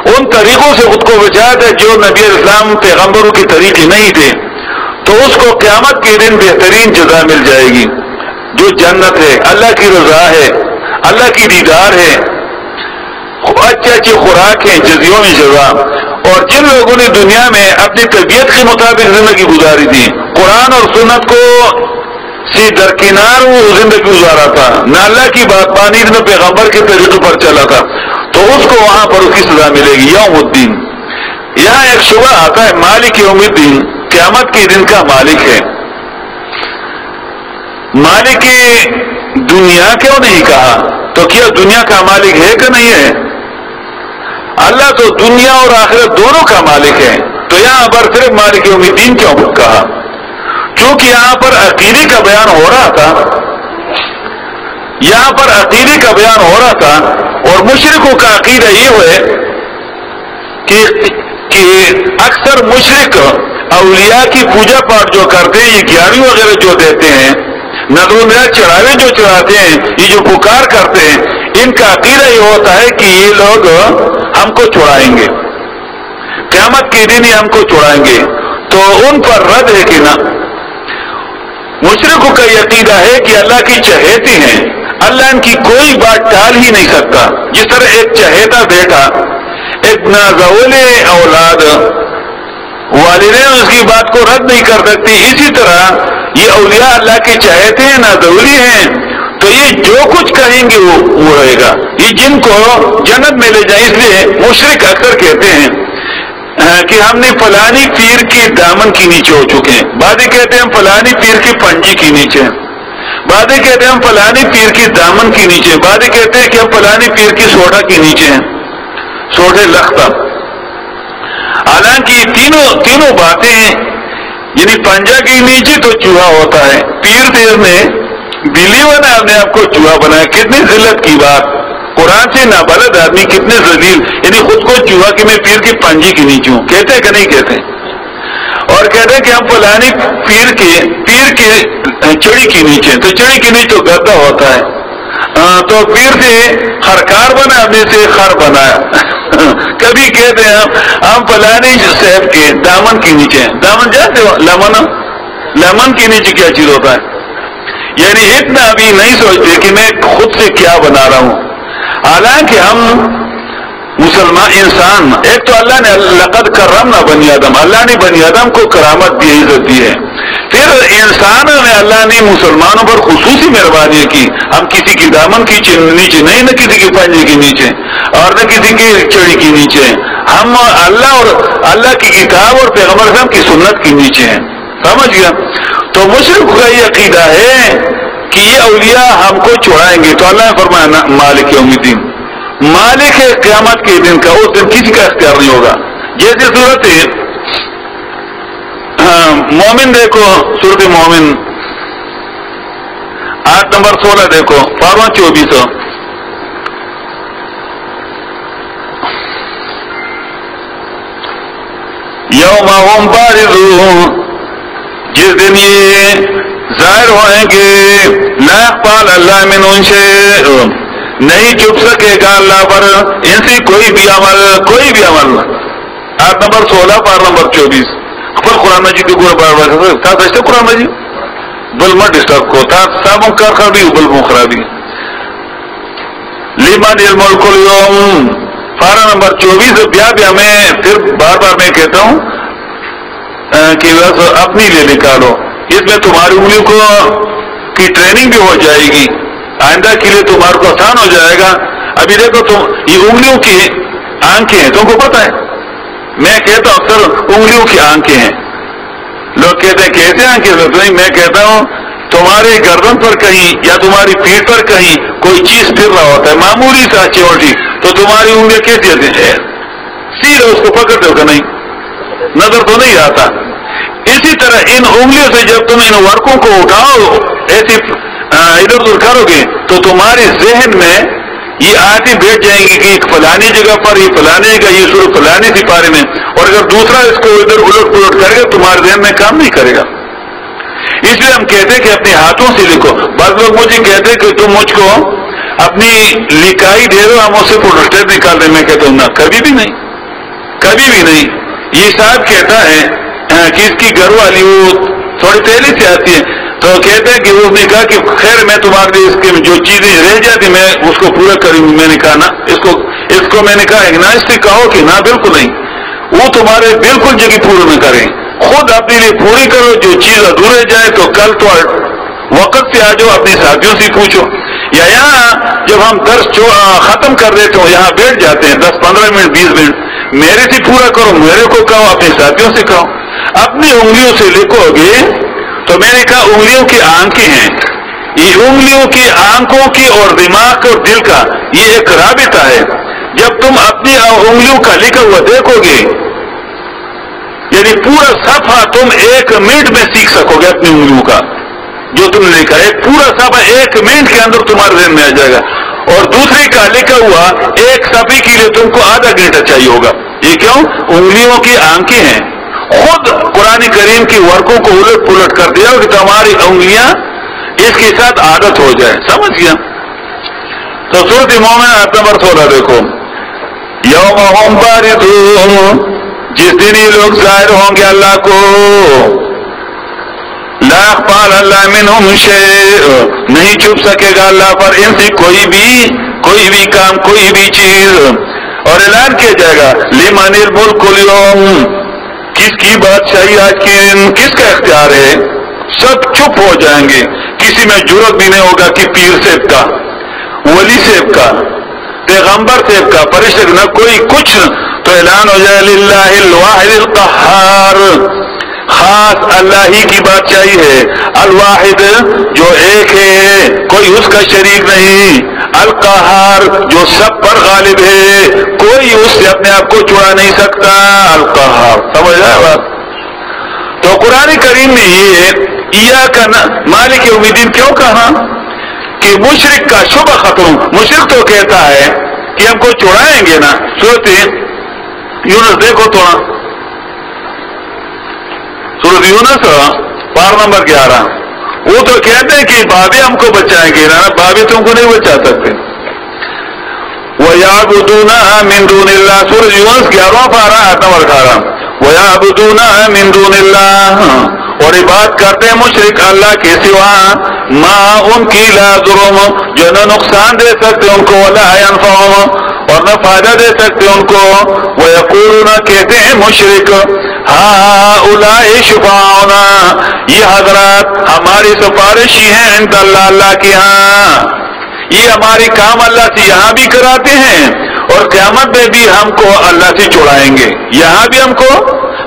ان طریقوں سے خود کو بچا تھا جو نبی اسلام پیغمبروں کے طریقے نہیں تھے، تو اس کو قیامت کے دن بہترین جزا مل جائے گی جو جنت ہے، اللہ کی رضا ہے، اللہ کی دیدار ہے، اچھی اچھی خوراک ہے، جزیوں میں جزا. اور جن لوگوں نے دنیا میں اپنی طبیعت کے مطابق زندگی گزاری تھی، قرآن اور سنت کو سے درکنار وہ زندگی گزارا تھا، نہ اللہ کی بات مانی، نہ پیغمبر کے طریقے پر چلا تھا، تو اس کو وہاں پر اس کی سزا ملے گی. یوم الدین، یہاں ایک شبہ آتا ہے، مالک یوم الدین، قیامت کے دن کا مالک ہے. مالک دنیا کیوں نہیں کہا؟ تو کیا دنیا کا مالک ہے کہ نہیں ہے؟ اللہ تو دنیا اور آخرت دونوں کا مالک ہے. تو یہاں پر صرف مالک یوم الدین کیوں کہا؟ کیونکہ یہاں پر عقیدے کا بیان ہو رہا تھا، یہاں پر عقیدے کا بیان ہو رہا تھا، اور مشرکوں کا عقیدہ یہ ہے کہ اکثر مشرک اولیاء کی پوجا پاٹ جو کرتے ہیں، یہ گیاری وغیرہ جو دیتے ہیں، نذر چڑھاوے جو چڑھاتے ہیں، یہ جو پکار کرتے ہیں، ان کا عقیدہ یہ ہوتا ہے کہ یہ لوگ ہم کو چھڑائیں گے، قیامت کے دن ہی ہم کو چھڑائیں گے. تو ان پر رد ہے کہ نہ، مشرکوں کا یہ عقیدہ ہے کہ اللہ کی چہیتے ہیں، اللہ ان کی کوئی بات ٹال ہی نہیں سکتا. جس طرح ایک چہیتا بیٹا ایک نازول اولاد، والدین اس کی بات کو رد نہیں کر سکتے، اسی طرح یہ اولیاء اللہ کے چہیتے ہیں، نازولی ہیں، تو یہ جو کچھ کہیں گے وہ رہے گا. یہ جن کو جنت میں لے جائیں، اس لیے مشرک اکثر کہتے ہیں کہ ہم نے فلانی پیر کے دامن کے نیچے ہو چکے ہیں، بعض کہتے ہیں ہم فلانی پیر کے پنجی کے نیچے ہیں، بعض کہتے ہیں ہم فلانی پیر کے دامن کے نیچے ہیں، بعض کہتے ہیں کہ ہم فلانی پیر کی سوٹا کے نیچے ہیں، سوٹے لختہ. حالانکہ تینوں باتیں ہیں، یعنی پنجا کے نیچے تو چوہا ہوتا ہے، پیر تیر نے بلی بنا اپنے آپ کو چوہا بنایا. کتنی ذلت کی بات، قرآن سے نابلد آدمی کتنے ذلیل، یعنی خود کو چوہا کہ میں پیر کی پنجی کے نیچے ہوں، کہتے ہیں کہ نہیں کہتے؟ اور کہتے ہیں کہ ہم فلانی پیر کے چڑی کے نیچے، تو چڑی کے نیچے تو گدا ہوتا ہے، تو پیر سے خرکار بنا، اپنے سے خر بنایا. کبھی کہتے ہیں ہم فلانے صاحب کے دامن کے نیچے ہیں. دامن جانتے ہو؟ لمن کے نیچے کیا چیز ہوتا ہے؟ یعنی اتنا ابھی نہیں سوچتے کہ میں خود سے کیا بنا رہا ہوں. حالانکہ ہم مسلمان انسان، ایک تو اللہ نے لقد کرمنا بنی آدم، اللہ نے بنی آدم کو کرامت دی، عزت دی ہے. پھر انسانوں میں اللہ نے مسلمانوں پر خصوصی مہربانی کی. ہم کسی کی دامن کی نیچے نہیں، نہ کسی کے پنجے کے نیچے اور نہ کسی کی چڑی کے نیچے. ہم اللہ اور اللہ کی کتاب اور پیغمبر صاحب کی سنت کے نیچے ہیں. سمجھ گیا؟ تو مشرک کا یہ عقیدہ ہے کہ یہ اولیاء ہم کو چھڑائیں گے. تو اللہ نے فرمایا مالک یوم الدین، مالک ہے قیامت کے دن کا، اس دن کسی کا اختیار نہیں ہوگا. جیسے صورت مومن دیکھو، سورت مومن آیت نمبر 16 دیکھو، 12-24. یوم ہم بارزون، جس دن یہ ظاہر ہوئیں گے، لا یخفی اللہ منہم شیء، نہیں چھپ سکے گا اللہ پر ان سے کوئی بھی عمل. آیت نمبر 16 پارہ نمبر 24. خپل قرآن مجید کو بار تا دشته قرآن مجید بل ما ډسټرب کو تا سامو کار خرابي بل مو خرابي. لمن الملک اليوم پارہ نمبر 24. بیا میں پھر بار میں کہتا ہوں کہ بس اپنی لیے نکالو، اس میں تمہاری انگلیوں کو کی ٹریننگ بھی ہو جائے گی، آئندہ کے لیے تمہارے کو آسان ہو جائے گا. ابھی دیکھو تم یہ انگلیوں کی آنکھیں ہیں، تم کو پتا ہے؟ میں کہتا ہوں اکثر انگلیوں کی آنکھیں ہیں. لوگ کہتے ہیں کیسے آنکھیں؟ نہیں، میں کہتا ہوں تمہاری گردن پر کہیں یا تمہاری پیٹھ پر کہیں کوئی چیز پھر رہا ہوتا ہے، معمولی سا چوٹی، تو تمہاری انگلیاں کیسی ہوتی ہیں؟ سیدھے اس کو پکڑتے ہو کہ نہیں؟ نظر تو نہیں آتا. اسی طرح ان انگلیوں سے جب تم ان ورقوں کو اٹھاؤ، ایسی ادھر ادھر کرو گے، تو تمہارے ذہن میں یہ آیتیں بیٹھ جائیں گی کہ ایک فلانی جگہ پر، یہ فلانی جگہ، یہ سورۃ فلانی سی پارے میں. اور اگر دوسرا اس کو ادھر الٹ پلٹ کرے گا تمہارے ذہن میں کام نہیں کرے گا. اس لیے ہم کہتے ہیں کہ اپنے ہاتھوں سے لکھو. بعض لوگ مجھے کہتے ہیں کہ تم مجھ کو اپنی لکھائی دے دو، ہم اس سے پروسٹیٹ نکال دیں. میں کہتا ہوں نہ، کبھی بھی نہیں، کبھی بھی نہیں. یہ صاحب کہتا ہے کہ اس کی گھر والی وہ تھوڑی پہلے سے آتی ہے، تو کہتے ہیں کہ اس نے کہا کہ خیر میں تمہارے لیے اس کی جو چیزیں رہ جاتی میں اس کو پورا کروں. میں نے کہا نا، اس کو میں نے کہا نہ، اس سے کہو کہ نہ بالکل نہیں، وہ تمہارے بالکل جگہ پورا نہ کریں، خود اپنے لیے پوری کرو. جو چیز ادھورے جائے تو کل تو وقت سے آ جاؤ، اپنے ساتھیوں سے پوچھو. یا یہاں جب ہم درس ختم کر دیتے ہو، یہاں بیٹھ جاتے ہیں 10-15 منٹ 20 منٹ، میرے سے پورا کرو، میرے کو کہو، اپنے ساتھیوں سے کہو. اپنی انگلیوں سے لکھو گے تو میں نے کہا انگلیوں کی آنکھیں ہیں، یہ انگلیوں کی آنکھوں کی اور دماغ اور دل کا یہ ایک رابطہ ہے. جب تم اپنی انگلیوں کا لکھا ہوا دیکھو گے، یعنی پورا صفحہ تم 1 منٹ میں سیکھ سکو گے اپنی انگلیوں کا. جو تم نے لکھا ایک پورا صفحہ 1 منٹ کے اندر تمہارے ذہن میں آ جائے گا. اور دوسرے کا لکھا ہوا ایک صفحے کے لیے تم کو آدھا گھنٹہ چاہیے ہوگا. یہ کیوں؟ انگلیوں کی آنکھیں ہیں. خود قرآن کریم کی ورقوں کو الٹ پلٹ کر دیا کہ تمہاری انگلیاں اس کے ساتھ عادت ہو جائے. سمجھ گیا؟ تو سورۃ مومن آیت نمبر 16 دیکھو. یوم ہم بارزون، جس دن یہ لوگ ظاہر ہوں گے اللہ کو، لا یخفی اللہ منہم شیء، نہیں چھپ سکے گا اللہ پر ان سے کوئی بھی کام، کوئی بھی چیز. اور اعلان کیا جائے گا لمن الملک اليوم، کس کی بادشاہی آج کے دن، کس کا اختیار ہے. سب چپ ہو جائیں گے، کسی میں جرأت بھی نہیں ہوگا کہ پیر صاحب کا، ولی صاحب کا، پیغمبر صاحب کا، فرشتے نہ کوئی کچھ. تو اعلان ہو جائے للہ الواحد القہار، خاص اللہ ہی کی بادشاہی ہے. الواحد جو ایک ہے، کوئی اس کا شریک نہیں. القہار جو سب پر غالب ہے، کوئی اس سے اپنے آپ کو چھڑا نہیں سکتا. القہار، سمجھ آئے بات؟ تو قرآن کریم نے یہ مالک یوم الدین کیوں کہا کہ مشرک کا شبہ ختم. مشرک تو کہتا ہے کہ ہم کو چھڑائیں گے نا. سورۃ یونس دیکھو تو، سورۃ یونس پارہ نمبر 11. وہ تو کہتے ہیں کہ بابے ہم کو بچائیں گے نا، بابے تم کو نہیں بچا سکتے. وہ وَيَعْبُدُونَ مِن دُونِ اللَّهِ سورہ یونس 11واں پارہ آیت نمبر 18 وَيَعْبُدُونَ مِن دُونِ اللَّهِ اور عبادت کرتے ہیں مشرک اللہ کے سوا ما ان کی لا ضرم جو نہ نقصان دے سکتے ان کو ولا ينفعهم اور نہ فائدہ دے سکتے ان کو وَيَقُولُونَ کہتے ہیں مشرک هَؤُلَاءِ شُفَعَاؤُنَا یہ حضرات ہماری سفارشی ہیں عند اللہ اللہ کے ہاں یہ ہماری کام اللہ سے یہاں بھی کراتے ہیں اور قیامت میں بھی ہم کو اللہ سے چھڑائیں گے یہاں بھی ہم کو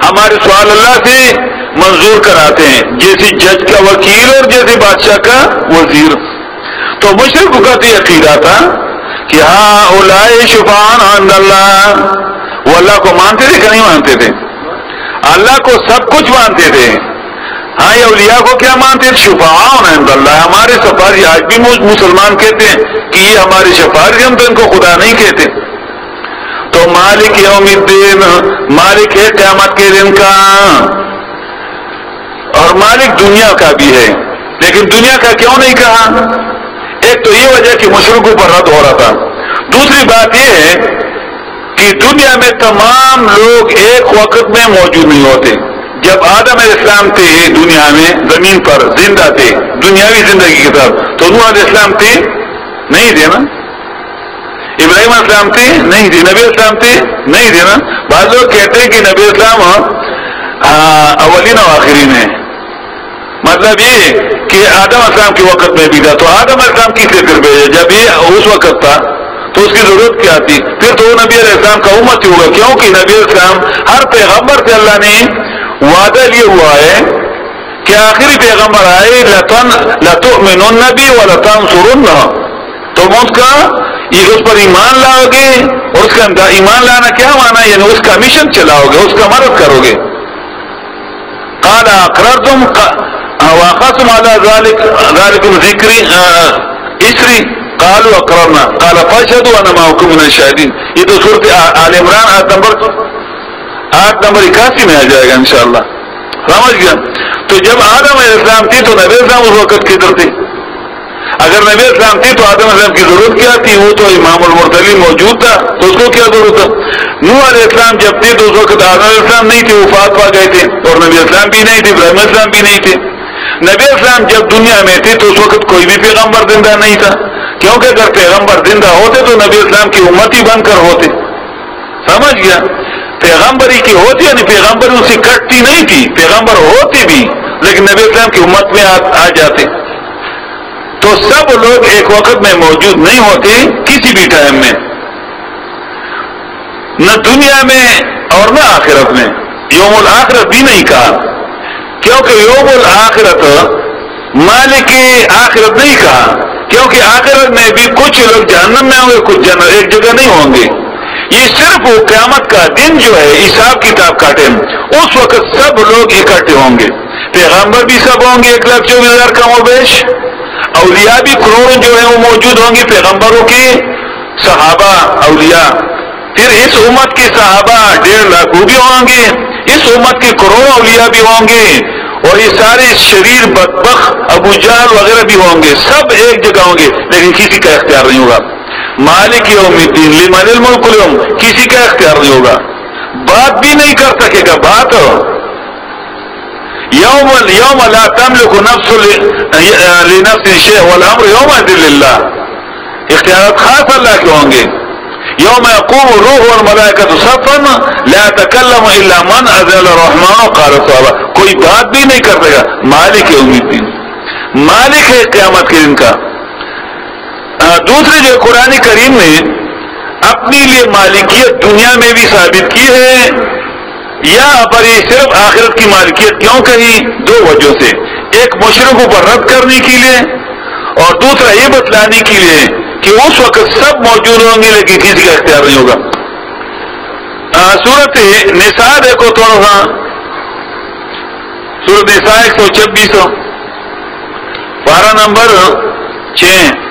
ہمارے سوال اللہ سے منظور کراتے ہیں جیسے جج کا وکیل اور جیسے بادشاہ کا وزیر تو مشرکوں کا تو عقیدہ تھا کہ ہؤلاء شفعاؤنا عند اللہ وہ اللہ کو مانتے تھے کہ نہیں مانتے تھے اللہ کو سب کچھ مانتے تھے ہاں یہ اولیاء کو کیا مانتے ہیں شفعاؤنا عند اللہ ہمارے سفارش آج بھی مسلمان کہتے ہیں کہ یہ ہمارے سفارش ہم تو ان کو خدا نہیں کہتے تو مالک یوم الدین مالک ہے قیامت کے دن کا اور مالک دنیا کا بھی ہے لیکن دنیا کا کیوں نہیں کہا ایک تو یہ وجہ کہ مشرکوں پر رد ہو رہا تھا دوسری بات یہ ہے کہ دنیا میں تمام لوگ ایک وقت میں موجود نہیں ہوتے جب آدم علیہ السلام تھے دنیا میں زمین پر زندہ تھے دنیاوی زندگی کے ساتھ تو نوح علیہ السلام تھے نہیں تھے نا ابراہیم علیہ السلام تھے نہیں تھے نبی السلام تھے نہیں تھے نا بعض لوگ کہتے ہیں کہ نبی السلام اولین و آخرین ہیں مطلب یہ کہ آدم علیہ السلام کے وقت میں بھی تھا تو آدم علیہ السلام کس لیے پھر بھیجا جب یہ اس وقت تھا تو اس کی ضرورت کیا تھی پھر تو وہ نبی علیہ السلام کا امت ہی ہوگا کیونکہ نبی علیہ السلام ہر پیغمبر سے اللہ نے وعدہ لیے ہوا ہے کہ آخری پیغمبر آئے لَتُؤْمِنُنَّ بِهِ وَلَتَنْصُرُنَّهُ تم اس کا یہ اس پر ایمان لاؤ گے اور اس کا ایمان لانا کیا مانا یعنی اس کا مشن چلاؤ گے اس کا مدد کرو گے قَالَ أَقْرَرْتُمْ وَأَخَذْتُمْ عَلَى ذَلِكُمْ ذِكْرِي إِسْرِي قَالُوا أَقْرَرْنَا قَالَ فَاشْهَدُوا وَأَنَا مَعَكُم مِّنَ الشَّاهِدِينَ یہ تو سورۃ آل عمران آیت نمبر 81 میں آ جائے گا انشاءاللہ سمجھ گیا تو جب آدم علیہ السلام تھی تو نبی السلام اس وقت کدھر تھی اگر نبی السلام تھی تو آدم علیہ السلام کی ضرورت کیا تھی وہ تو امام المرسلین موجود تھا تو اس کو کیا ضرورت تھا نوح علیہ السلام جب تھے تو اس وقت آدم علیہ السلام نہیں تھے وفات پا گئے تھے اور نبی السلام بھی نہیں تھے ابراہیم علیہ السلام بھی نہیں تھے نبی السلام جب دنیا میں تھے تو اس وقت کوئی بھی پیغمبر زندہ نہیں تھا کیونکہ اگر پیغمبر زندہ ہوتے تو نبی السلام کی امت ہی بن کر ہوتے سمجھ گیا پیغمبری کی ہوتی یعنی پیغمبر ان سے کٹتی نہیں تھی پیغمبر ہوتی بھی لیکن نبی اسلام کی امت میں آ جاتے تو سب لوگ ایک وقت میں موجود نہیں ہوتے کسی بھی ٹائم میں نہ دنیا میں اور نہ آخرت میں یوم الآخرت بھی نہیں کہا کیونکہ یوم الآخرت مالک آخرت نہیں کہا کیونکہ آخرت میں بھی کچھ لوگ جہنم میں ہوں گے کچھ جنت ایک جگہ نہیں ہوں گے یہ صرف وہ قیامت کا دن جو ہے حساب کتاب کا ٹائم اس وقت سب لوگ اکٹھے ہوں گے پیغمبر بھی سب ہوں گے 1,24,000 کم و بیش اولیاء بھی کروڑوں جو ہے وہ موجود ہوں گے پیغمبروں کے صحابہ اولیاء پھر اس امت کے صحابہ 1.5 لاکھ وہ بھی ہوں گے اس امت کے کروڑوں اولیاء بھی ہوں گے اور یہ سارے شریر بدبخت ابو جہل وغیرہ بھی ہوں گے سب ایک جگہ ہوں گے لیکن کسی کا اختیار نہیں ہوگا مالک یوم الدین لمن الملک اليوم کسی کا اختیار نہیں ہوگا بات بھی نہیں کر سکے گا بات یوم لا تملک نفس لنفس شیئا والامر یومئذ للہ اختیارات خاص اللہ کے ہوں گے یوم یقوم الروح والملائکۃ صفا لا یتکلم الا من اذن الرحمن وقال صوابا کوئی بات بھی نہیں کر سکے گا مالک یوم الدین مالک ہے قیامت کے دن کا دوسرے جو قرآن کریم نے اپنے لیے مالکیت دنیا میں بھی ثابت کی ہے یا پر یہ صرف آخرت کی مالکیت کیوں کہی دو وجہ سے ایک مشرکوں پر رد کرنے کے لیے اور دوسرا یہ بتلانے کے لیے کہ اس وقت سب موجود ہوں گے لیکن کسی کا اختیار نہیں ہوگا سورۃ نساء دیکھو تھوڑا سا سورۃ نساء 126 پارہ نمبر 6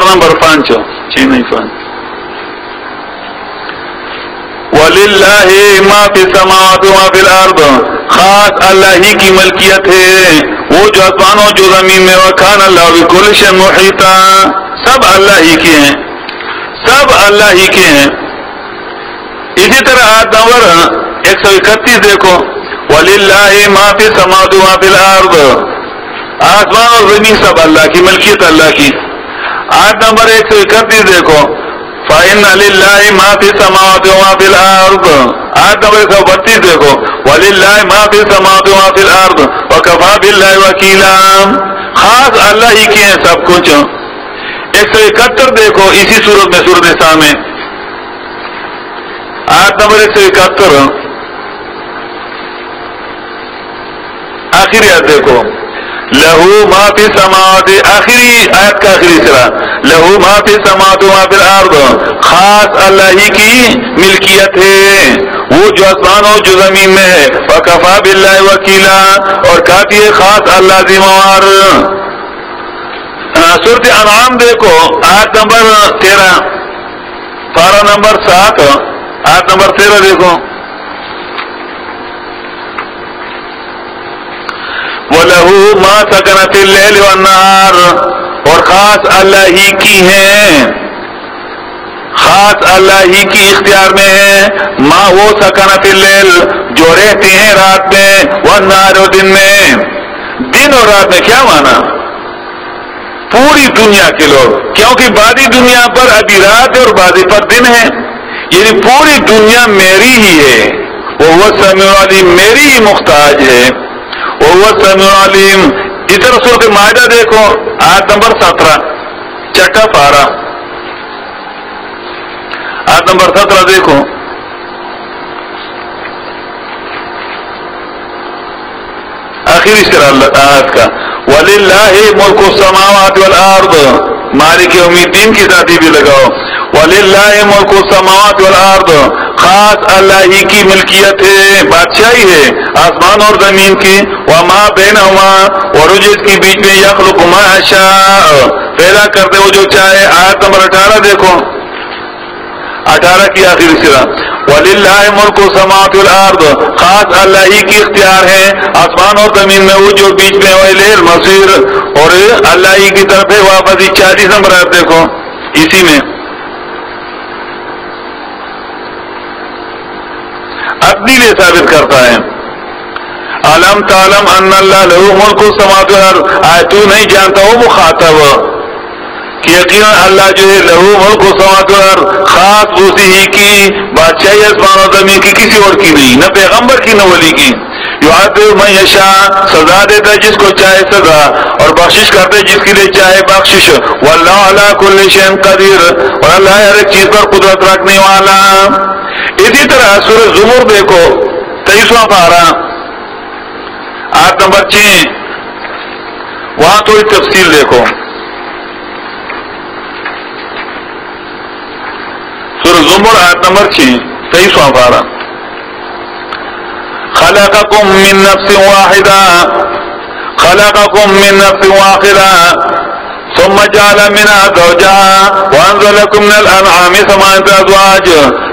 نمبر 5 نہیں 5 وَلِلَّهِ مَا فِي السَّمَاوَاتِ وَمَا فِي الْأَرْضِ خاص اللہ ہی کی ملکیت ہے، وہ جو آسمانوں جو زمین میں، وکان اللہ بکل شیء محیطا، سب اللہ ہی کے ہیں، سب اللہ ہی کے ہیں۔ اسی طرح آیت نمبر 131 دیکھو، وَلِلَّهِ مَا فِي السَّمَاوَاتِ وَمَا فِي الْأَرْضِ، آسمان اور زمین سب اللہ کی ملکیت، اللہ کی۔ آیت نمبر 131 دیکھو، فَإِنَّ لِلَّهِ مَا فِي السَّمَاوَاتِ وَمَا فِي الْأَرْضِ، آیت نمبر 132 دیکھو، وَلِلَّهِ مَا فِي السَّمَاوَاتِ وَمَا فِي الْأَرْضِ وَكَفَى بِاللَّهِ وَكِيلًا، خاص اللہ ہی کے ہیں سب کچھ۔ 171 دیکھو اسی سورت میں، سورۃ نساء میں، آیت نمبر 171 آخری آیت دیکھو، لہو ما فی السماوات، آخری آیت کا آخری سرا، لہو ما فی السماوات وما فی الارض، خاص اللہ ہی کی ملکیت ہے، وہ جو آسمان اور جو زمین میں ہے، وکفا باللہ وکیلا، اور کافی ہے خاص اللہ ذمہ وار۔ سورۃ انعام دیکھو آیت نمبر 13، پارہ نمبر 7 آیت نمبر 13 دیکھو، وَلَهُ مَا سَكَنَ فِي اللَّيْلِ وَالنَّهَارِ، اور خاص اللہ ہی کی ہیں، خاص اللہ ہی کی اختیار میں ہے، ما وہ سکن فی اللیل، جو رہتے ہیں رات میں، والنہار، اور دن میں۔ دن اور رات میں کیا مانا؟ پوری دنیا کے لوگ، کیونکہ بعضی دنیا پر ابھی رات ہے اور بعضی پر دن ہے، یعنی پوری دنیا میری ہی ہے، وہ سمیع علیم، میری ہی محتاج ہے، وہ سمیع علیم۔ ادھر سورۃ مائدہ دیکھو آیت نمبر 17، چھٹا پارہ، آیت نمبر 17 دیکھو، آخری سرا آیت کا، وَلِلَّهِ مُلْكُ السَّمَاوَاتِ وَالْأَرْضِ، مالک یوم الدین کی ذاتی بھی لگاؤ، وَلِلَّهِ مُلْكُ السَّمَاوَاتِ وَالْأَرْضِ، خاص اللہ ہی کی ملکیت ہے، بادشاہی ہے آسمان اور زمین کی، وَمَا بَيْنَهُمَا، اور جس کے بیچ میں، يَخْلُقُ مَا يَشَاءُ، پیدا کرتے وہ جو چاہے۔ آیت نمبر 18 دیکھو، 18 کی آخری سرا، وَلِلَّهِ مُلْكُ السَّمَاوَاتِ وَالْأَرْضِ، خاص اللہ ہی کی اختیار ہے آسمان اور زمین میں، وہ جو بیچ میں، وَإِلَيْهِ الْمَصِيرُ، اور اللہ ہی کی طرف ہے واپسی۔ 40 نمبر آیت دیکھو اسی میں، اپنی لیے ثابت کرتا ہے، علم تعلم ان اللہ لہو ملک السماوات والارض، آئے تو نہیں جانتا وہ مخاطب کہ یقینا اللہ جو ہے لہو ملک السماوات والارض، خاص اسی ہی کی بادشاہی آسمان و زمین کی، کسی اور کی نہیں، نہ پیغمبر کی نہ ولی کی۔ یعذب من یشاء، سزا دیتا ہے جس کو چاہے سزا، اور بخشش کرتا ہے جس کے لیے چاہے بخشش، واللہ علی کل شیء قدیر، اور اللہ ہر ایک چیز پر قدرت رکھنے والا۔ اسی طرح سورۃ زمر دیکھو 23واں پارہ، آیت نمبر 6، وہاں تھوڑی تفصیل دیکھو، سورۃ زمر آیت نمبر 6، 23واں پارہ، خلقکم من نفس واحدہ، خلقکم من نفس واحدہ ثم جعل منها زوجها وانزل لكم من الانعام ثمانية ازواج،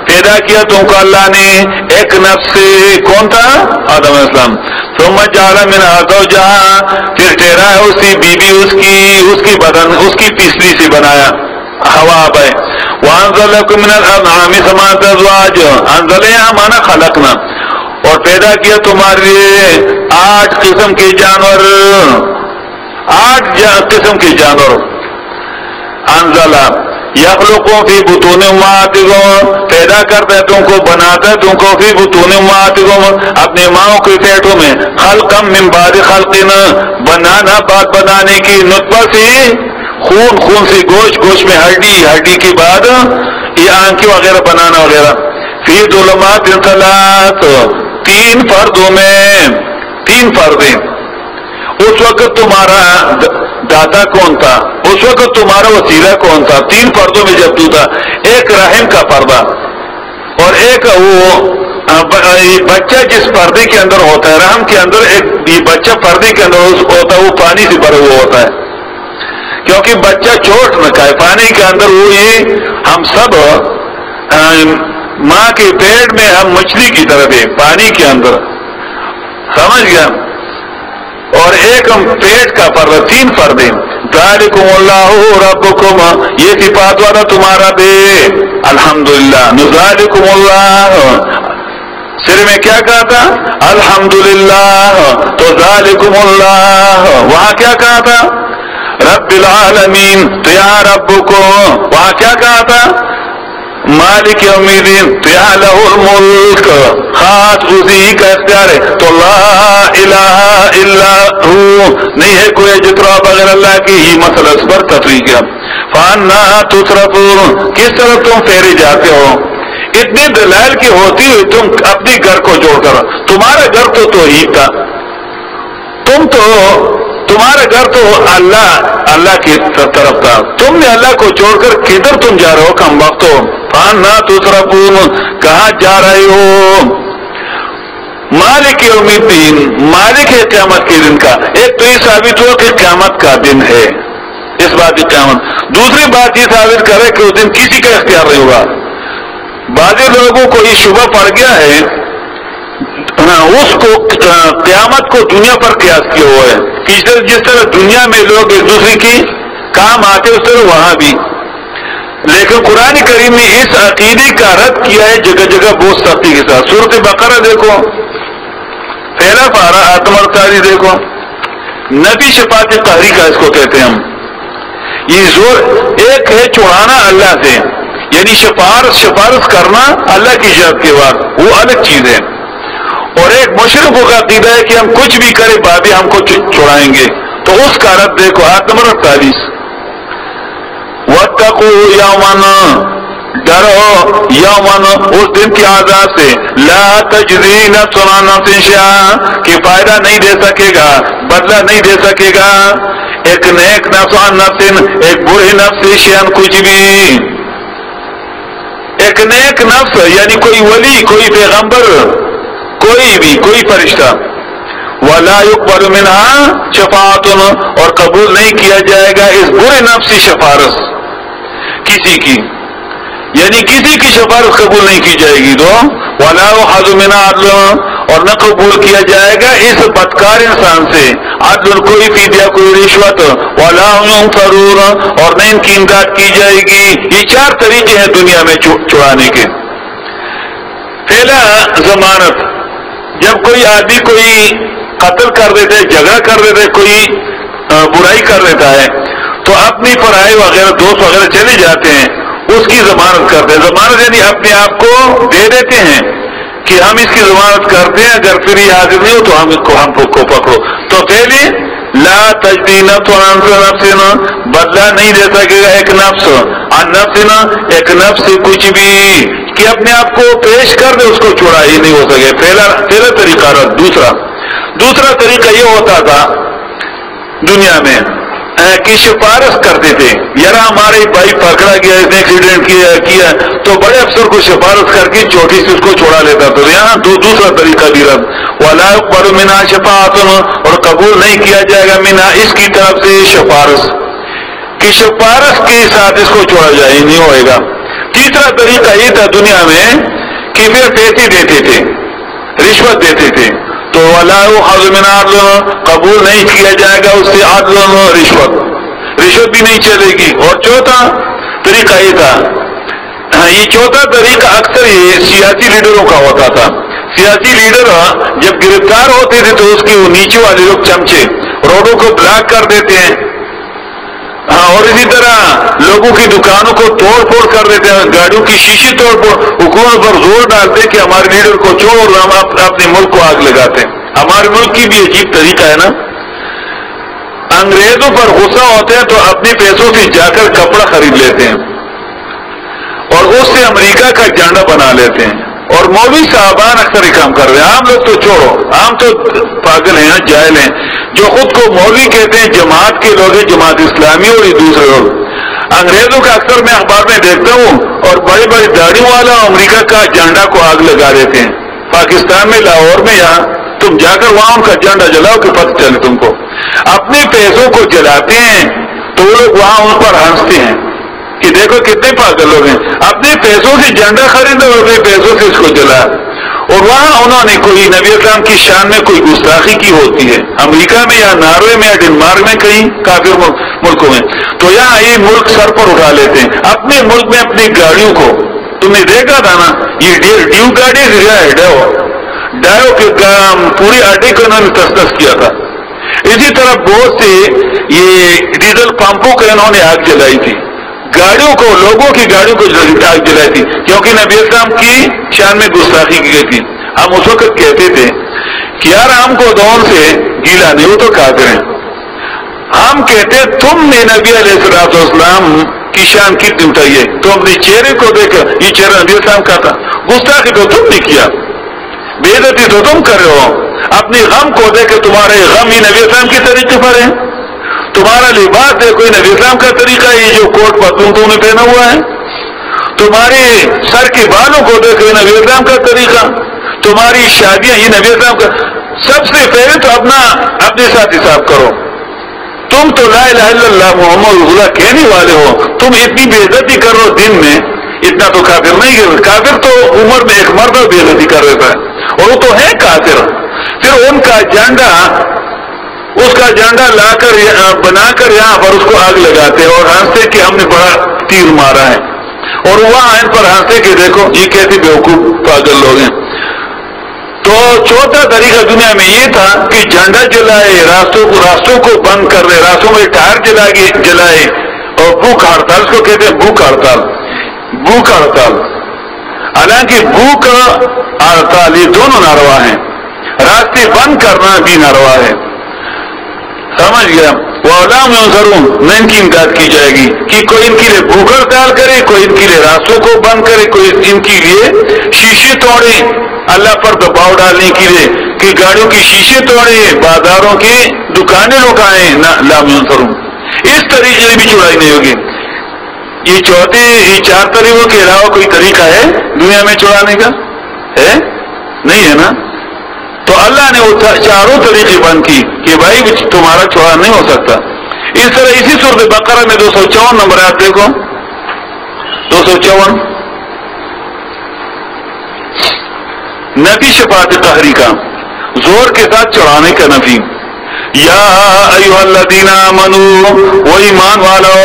پیدا کیا تم کو اللہ نے ایک نفس سے، کون تھا؟ آدم علیہ السلام۔ ثم جعل منها زوجها، پھر ٹھہرایا اسی بیوی اس کی بدن، اس کی پسلی سے بنایا، ہوا بھائی۔ وانزل لكم من الانعام ثمانية ازواج، انزل یہاں مانا خلقنا، اور پیدا کیا تمہارے لیے 8 قسم کے جانور، 8 قسم کے جانور۔ انزلہ یخلقو فی بطون امہاتکم، پیدا کرتا ہے تم کو، بناتا ہے تم کو، فی بطون امہاتکم، اپنے ماؤں کے پیٹوں میں، خلقا من بعد خلقن، بنانا بعد بنانے کی، نطفہ سے خون، خون سے گوشت، گوشت میں ہڈی، ہڈی کے بعد یہ آنکھیں وغیرہ بنانا وغیرہ، فی ظلمات ثلاث، 3 پردوں میں، 3 پردے۔ اس وقت تمہارا داتا کون تھا؟ اس وقت تمہارا وسیلہ کون تھا؟ 3 پردوں میں جب تو تھا، ایک رحم کا پردہ، اور ایک وہ بچہ جس پردے کے اندر ہوتا ہے، رحم کے اندر ایک یہ بچہ پردے کے اندر ہوتا ہے، وہ پانی سے بھرا ہوا ہوتا ہے، کیونکہ بچہ چوٹ نہ کھائے، پانی کے اندر وہ یہ ہم سب ماں کے پیٹ میں ہم مچھلی کی طرح ہے، پانی کے اندر، سمجھ گیا؟ اور ایک پیٹ کا فرد، 3 فردیں. ذالکم اللہ ربکم، یہ صفات والا تمہارا بے. الحمدللہ. ذالکم اللہ، سر میں کیا کہا تھا؟ الحمدللہ. تو ذالکم اللہ، وہاں کیا کہا تھا؟ رب العالمین. تو یہاں ربکم، وہاں کیا کہا تھا؟ مالک یوم الدین. تو یہاں لہ الملک، خاص اسی کا اختیار ہے. تو لا الہ الا ہو، نہیں ہے کوئی جترا بغیر اللہ کی. یہ مسئلہ اس پر تفریح کیا. فانا تصرفون، کس طرف تم پھیرے جاتے ہو؟ اتنے دلائل کی ہوتی ہوئی تم اپنے گھر کو جوڑ کر، تمہارا گھر تو توحید تھا، تمہارا گھر تو اللہ کی طرف تھا. تم نے اللہ کو چھوڑ کر کدھر تم جا رہے ہو؟ کم وقت ہو. فانا تصرفون، کہاں جا رہے ہو؟ مالک یوم الدین، مالک ہے قیامت کے دن کا. ایک تو یہ ثابت ہو کہ قیامت کا دن ہے، اس بات کی قیامت. دوسری بات یہ ثابت کرے کہ اس دن کسی کا اختیار نہیں ہوگا. بعض لوگوں کو یہ شبہ پڑ گیا ہے، اس کو قیامت کو دنیا پر قیاس کیا ہوا ہے کہ جس طرح دنیا میں لوگ ایک دوسرے کی کام آتے اس طرح وہاں بھی. لیکن قرآن کریم نے اس عقیدے کا رد کیا ہے جگہ جگہ بہت سختی کے ساتھ. سورۃ بقرہ دیکھو، پہلا پارہ آیت نمبر 48 دیکھو. نبی شفاعت قہری کا اس کو کہتے ہیں ہم. یہ زور ایک ہے چھڑانا اللہ سے، یعنی سفارش کرنا اللہ کی اجازت کے بعد، وہ الگ چیز ہے. اور ایک مشرکوں کا عقیدہ ہے کہ ہم کچھ بھی کریں بابی ہم کو چھڑائیں گے. تو اس کا رد دیکھو آیت نمبر 48. واتقوا یوما، ڈرو یومن، اس دن کے عذاب سے، لا تجزی نفس عن نفس شیئا، کہ فائدہ نہیں دے سکے گا، بدلہ نہیں دے سکے گا ایک نیک نفس عن نفس، ایک برے نفس سے شیئا، کچھ بھی. ایک نیک نفس یعنی کوئی ولی، کوئی پیغمبر، کوئی بھی، کوئی فرشتہ. ولا يقبل منها شفاعت، اور قبول نہیں کیا جائے گا اس برے نفس سے سفارش کسی کی، یعنی کسی کی سفارش قبول نہیں کی جائے گی. تو ولا يؤخذ منها عدل، اور نہ قبول کیا جائے گا اس بدکار انسان سے عدل، کوئی فدیہ، کوئی رشوت. ولا ينصرون، اور نہ ان کی امداد کی جائے گی. یہ 4 طریقے ہیں دنیا میں چھڑانے کے. پہلا ضمانت، جب کوئی آدمی کوئی قتل کر دیتا ہے، جھگڑا کر دیتا ہے، کوئی برائی کر دیتا ہے، تو اپنی پڑھائی وغیرہ دوست وغیرہ چلے جاتے ہیں، اس کی ضمانت کرتے ہیں. ضمانت یعنی اپنے آپ کو دے دیتے ہیں کہ ہم اس کی ضمانت کرتے ہیں، اگر پھر یہ حاضر نہیں ہو تو ہم کو پکڑو. تو پہلے لا تجزی نفس عن نفس، بدلہ نہیں دے سکے گا ایک نفس عن نفس، ایک نفس سے کچھ بھی، کہ اپنے آپ کو پیش کر دے اس کو چھوڑا ہی نہیں ہو سکے. پہلا طریقہ رد. دوسرا طریقہ یہ ہوتا تھا دنیا میں کہ سفارش کرتے تھے، یار ہمارے بھائی پکڑا گیا، اس نے ایکسیڈنٹ کیا تو بڑے افسر کو سفارش کر کے چھوٹی سے اس کو چھوڑا لیتا تھا. یہاں دوسرا طریقہ بھی رد. ولا يقبل منها شفاعت، اور قبول نہیں کیا جائے گا منها اس کی طرف سے سفارش، کہ سفارش کے ساتھ اس کو چھوڑا جائے نہیں ہوئے گا. تیسرا طریقہ یہ تھا دنیا میں کہ پھر پیسے دیتے تھے، رشوت دیتے تھے. تو ولا يؤخذ منها عدل، قبول نہیں کیا جائے گا اس سے عدل، رشوت بھی نہیں چلے گی. اور چوتھا طریقہ یہ تھا، یہ چوتھا طریقہ اکثر یہ سیاسی لیڈروں کا ہوتا تھا. سیاسی لیڈر جب گرفتار ہوتے تھے تو اس کے وہ نیچے والے لوگ چمچے روڈوں کو بلاک کر دیتے ہیں، اور اسی طرح لوگوں کی دکانوں کو توڑ پھوڑ کر دیتے ہیں، گاڑیوں کی شیشے توڑ پھوڑ، حکومت پر زور ڈالتے ہیں کہ ہمارے لیڈر کو چھوڑ، اور ہم اپنے ملک کو آگ لگاتے ہیں. ہمارے ملک کی بھی عجیب طریقہ ہے نا. انگریزوں پر غصہ ہوتے ہیں تو اپنے پیسوں سے جا کر کپڑا خرید لیتے ہیں اور اس سے امریکہ کا جھنڈا بنا لیتے ہیں. اور مولوی صاحبان اکثر یہ کام کر رہے ہیں. عام لوگ تو چھوڑو، عام تو پاگل ہیں، جاہل ہیں، جو خود کو مولوی کہتے ہیں، جماعت کے لوگ ہیں، جماعت اسلامی اور یہ دوسرے لوگ. انگریزوں کا اکثر میں اخبار میں دیکھتا ہوں، اور بڑی بڑی داڑھی والا امریکہ کا جھنڈا کو آگ لگا دیتے ہیں. پاکستان میں لاہور میں یہاں تم جا کر وہاں ان کا جھنڈا جلاؤ کہ پتہ چلے تم کو. اپنے پیسوں کو جلاتے ہیں تو وہ لوگ وہاں ان پر ہنستے ہیں کہ دیکھو کتنے پاگل لوگ ہیں، اپنے پیسوں سے جھنڈا خریدا اور اپنے پیسوں سے اس کو جلا. اور وہاں انہوں نے کوئی نبی اسلام کی شان میں کوئی گستاخی کی ہوتی ہے امریکہ میں یا ناروے میں یا ڈنمارک میں کہیں کافر ملکوں میں، تو یہاں یہ ملک سر پر اٹھا لیتے ہیں اپنے ملک میں اپنی گاڑیوں کو. تم نے دیکھا تھا نا یہ ڈیو گاڑی ڈائیو کے پوری آٹے کو انہوں نے تس کیا تھا. اسی طرح بہت سے یہ ڈیزل پمپوں کو انہوں نے آگ جلائی تھی، گاڑیوں کو، لوگوں کی گاڑیوں کو آگ جلائی تھی کیونکہ نبی اسلام کی شان میں گستاخی کی گئی تھی. ہم اس وقت کہتے تھے کہ یار ہم کو دون سے گیلا نہیں، وہ تو کافر ہیں. ہم کہتے تم نے نبی علیہ السلام کی شان کی اٹھائی ہے، تو اپنے چہرے کو دیکھ یہ چہرہ نبی اسلام کا تھا. گستاخی تو تم نے کیا، بے عزتی تو تم کر رہے ہو. اپنے غم کو دیکھ تمہارے غم ہی نبی اسلام کے طریقے پر ہے. تمہارا لباس دیکھو نبی اسلام کا طریقہ ہے، یہ جو کوٹ پتلون تم نے پہنا ہوا ہے. تمہارے سر کے بالوں کو دیکھو نبی اسلام کا طریقہ. تمہاری شادیاں یہ نبی اسلام کا. سب سے پہلے تو اپنے ساتھ حساب کرو. تم تو لا الہ الا اللہ محمد رسول اللہ کہنے والے ہو، تم اتنی بے عزتی کر رہو دن میں، اتنا تو کافر نہیں ہے. کافر تو عمر میں ایک مرتبہ بے عزتی کر رہتا ہے اور وہ تو ہے کافر. پھر ان کا جھنڈا، اس کا جھنڈا لا کر بنا کر یہاں پر اس کو آگ لگاتے اور ہنستے کہ ہم نے بڑا تیر مارا ہے، اور وہاں ان پر ہنستے کہ دیکھو یہ کیسے بیوقوف پاگل لوگ ہیں. تو چوتھا طریقہ دنیا میں یہ تھا کہ جھنڈا جلائے، راستوں کو بند کر دے، راستوں میں ٹائر جلائے اور بھوک ہڑتال، اس کو کہتے ہیں بھوک ہڑتال. حالانکہ بھوک ہڑتال یہ دونوں ناروا ہیں، راستے بند کرنا بھی ناروا ہے. سمجھ گیا؟ وَعَلَامُ يُنصَرُونَ، نہ ان کی امداد کی جائے گی کہ کوئی ان کے لیے بھوک ہڑتال کرے، کوئی ان کے لیے راستوں کو بند کرے، کوئی ان کے لیے شیشے توڑے اللہ پر دباؤ ڈالنے کے لیے کہ گاڑیوں کی شیشے توڑے، بازاروں کی دکانیں لوٹائیں. لام ينصرون، اس طریقے سے بھی چھڑائی نہیں ہوگی. یہ چار طریقوں کے علاوہ کوئی طریقہ ہے دنیا میں چھڑانے کا؟ ہے نہیں ہے نا. تو اللہ نے وہ چاروں طریقے بند کی کہ بھائی تمہارا چھوڑا نہیں ہو سکتا. اس طرح اسی سورۃ بقرہ میں 254 نمبر آپ دیکھو، 254 نفی شفاعت قہری کا، زور کے ساتھ چڑھانے کا نفی. یا ایھا الذین آمنوا، وہ ایمان والو،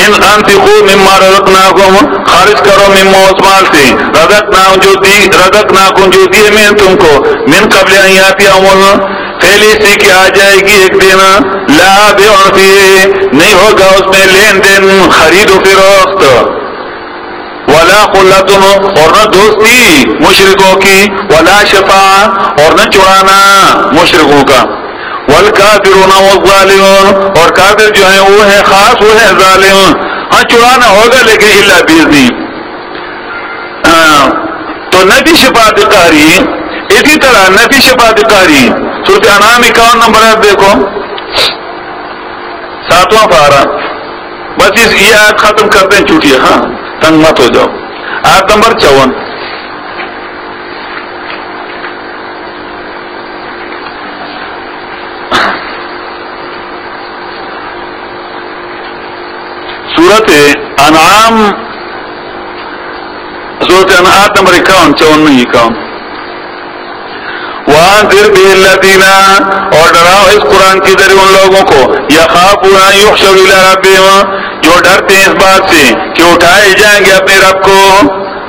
ان انفقوا مما رزقناکم، خارج کرو مما اس مال سے، رزقناکم جو دیے میں تم کو، من قبل ان یاتی یوم، پہلے سے کہ آ جائے گی ایک دن، لا بیع فیہ، نہیں ہوگا اس میں لین دین، خرید و فروخت، ولا خلۃ، اور نہ دوستی مشرکوں کی، ولا شفاعہ، اور نہ چڑھانا مشرکوں کا، والکافرون والظالمون، اور کافر جو ہیں وہ ہیں خاص، وہ ہیں ظالم. ہاں چڑھانا ہوگا لیکن الا باذن. تو نفی شفاعت قہری، اسی طرح نفی شفاعت قہری سورۃ انعام 51 نمبر آپ دیکھو، 7واں پارہ. بس یہ آیت ختم کرتے ہیں چوٹیاں، ہاں تنگ مت ہو جاؤ. آیت نمبر 54، سورۃ انعام، آیت نمبر 51، 54 نہیں 51. وَأَنذِرْ بِهِ الَّذِينَ، اور ڈراؤ اس قرآن کے ذریعے ان لوگوں کو، يَخَافُونَ أَن يُحْشَرُوا إِلَىٰ رَبِّهِمْ، جو ڈرتے ہیں اس بات سے کہ اٹھائے جائیں گے اپنے رب کو.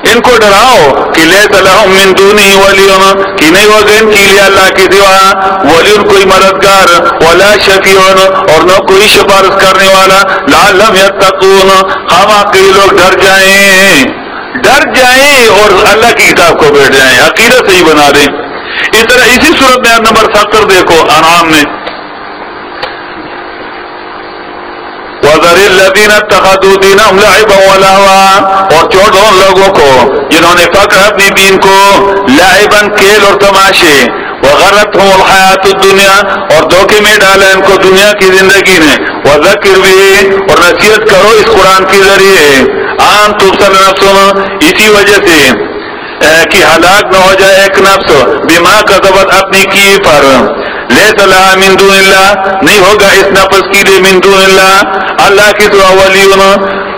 ان کو ڈراؤ کہ لَيْسَ لَهُم مِّن دُونِهِ وَلِيٌّ، کہ نہیں ہوگا ان کے لیے اللہ کے سوا ولی، کوئی مددگار، ولا شفیع، اور نہ کوئی سفارش کرنے والا، لعلہم یتقون، خامخواہ یہ لوگ ڈر جائیں اور اللہ کی کتاب کو بیٹھ جائیں، عقیدہ صحیح بنا دیں. اس طرح اسی صورت میں نمبر 70 دیکھو انعام میں، وَذَرِ الَّذِينَ اتَّخَذُوا دِينَهُمْ لَعِبًا وَلَهْوًا، اور چھوڑ دو ان لوگوں کو جنہوں نے پکڑا اپنی دین کو لعباً، کھیل اور تماشے، وغرتهم الحیات الدنیا، اور دھوکے میں ڈالا ان کو دنیا کی زندگی نے، وذکر بہ، اور نصیحت کرو اس قرآن کے ذریعے، ان تبصر نفس، اسی وجہ سے کہ ہلاک نہ ہو جائے ایک نفس، بما کسبت، اپنی کی پر، لیس لہا من دون اللہ، نہیں ہوگا اس نفس کے لیے من دون اللہ، اللہ کی سوا ولی،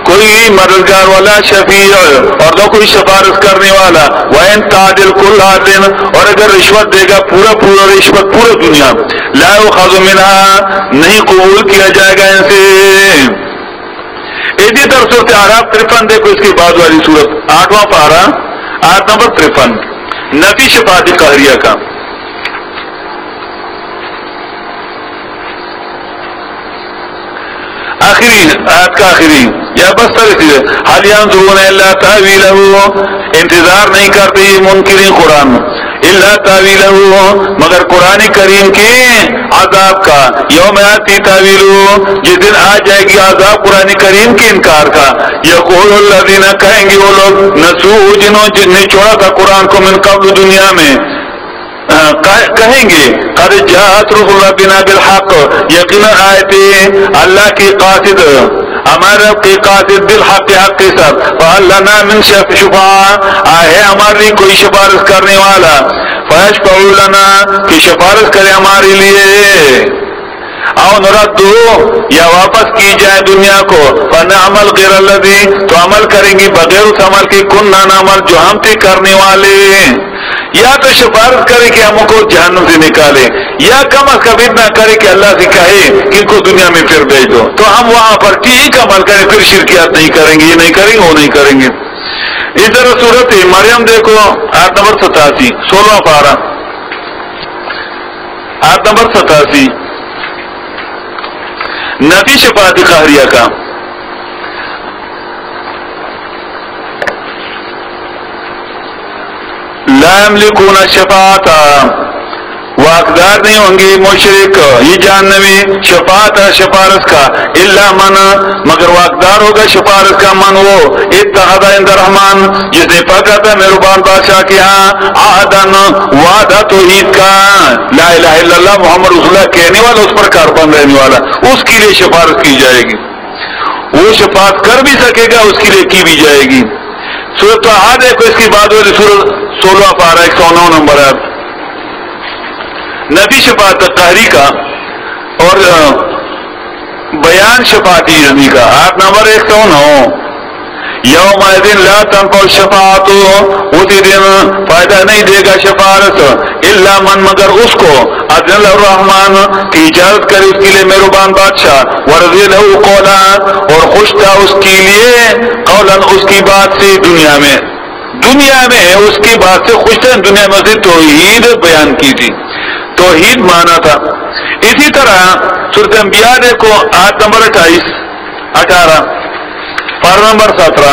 کوئی مددگار والا شفیع اور نہ کوئی سفارش کرنے والا. وَإِن تَعْدِلْ كُلُّ عَدْلٍ اور اگر رشوت دے گا پورا رشوت پورا دنیا لَا يُؤْخَذُ مِنْهَا نہیں قبول کیا جائے گا ان سے. اسی طرح صورت اعراف 53 دیکھو اس کے بعد والی صورت 8واں پارہ آیت نمبر 53 نفی شفاعت قہریہ کا. آخری آیت کا آخری یا بس طرح حال ينظرون الا تاویلہ انتظار نہیں کرتے یہ منکرین قرآن الا تاویلہ مگر قرآن کریم کے عذاب کا. یوم آتی تاویلہ جس دن آ جائے گی عذاب قرآن کریم کے انکار کا. یقول الذین کہیں گے وہ لوگ نسوء جنہوں نے چھوڑا تھا قرآن کو من قبل دنیا میں کہیں گے قد جاءت رسل ربنا بالحق یقینا آئے تھے اللہ کی قاصد ہمارے رب کی قاصد بالحق حق کے ساتھ. فہل لنا من شفاعہ ہے ہمارے کوئی سفارش کرنے والا. فیشفعوا لنا کہ سفارش کرے ہمارے لیے. او نردو یا واپس کی جائے دنیا کو فنعمل غیر الذی تو عمل کریں گے بغیر اس عمل کے کننا نعمل جو ہم تھے کرنے والے. یا تو سفارش کرے کہ ہم کو جہنم سے نکالے یا کم از کم اتنا کرے کہ اللہ سے کہے کہ ان کو دنیا میں پھر بھیج دو تو ہم وہاں پر ٹھیک عمل کریں پھر شرکیات نہیں کریں گے یہ نہیں کریں گے وہ نہیں کریں گے. اس طرح صورت مریم دیکھو آیت نمبر 87 16واں پارہ آیت نمبر 87 نفی شفاعت قہریہ کا. لا یملکون الشفاعت واقدار نہیں ہوں گے مشرک یہ جہنمی شفاعت سفارش کا الا من مگر واقدار ہوگا سفارش کا من وہ اتخذ عند الرحمن جس نے پکڑا تھا مہربان بادشاہ کے ہاں عہدن وعدہ توحید کا لا الہ الا اللہ محمد رسول اللہ کہنے والا اس پر کاربند رہنے والا اس کے لیے سفارش کی جائے گی. وہ شفاعت کر بھی سکے گا اس کے لیے کی بھی جائے گی. سورۃ طٰہٰ دیکھو اس کی بعد والی سورۃ 16 پارہ 109 نمبر ہے نفی شفاعت قہری کا اور بیان شفاعت اذنی کا. آیت نمبر 109 یوم الدین لا تنفع الشفاعت اسی دن فائدہ نہیں دے گا شفاعت الا من مگر اس کو اذن الرحمن کی اجازت کرے اس کے لیے مہربان بادشاہ ورضی له قولا اور خوش تھا اس کے لیے قولا اس کی بات سے دنیا میں اس کی بات سے خوش تھا دنیا میں سے توحید بیان کی تھی توحید مانا تھا. اسی طرح سورۃ انبیاء دیکھو آیت نمبر 18 پارہ نمبر 17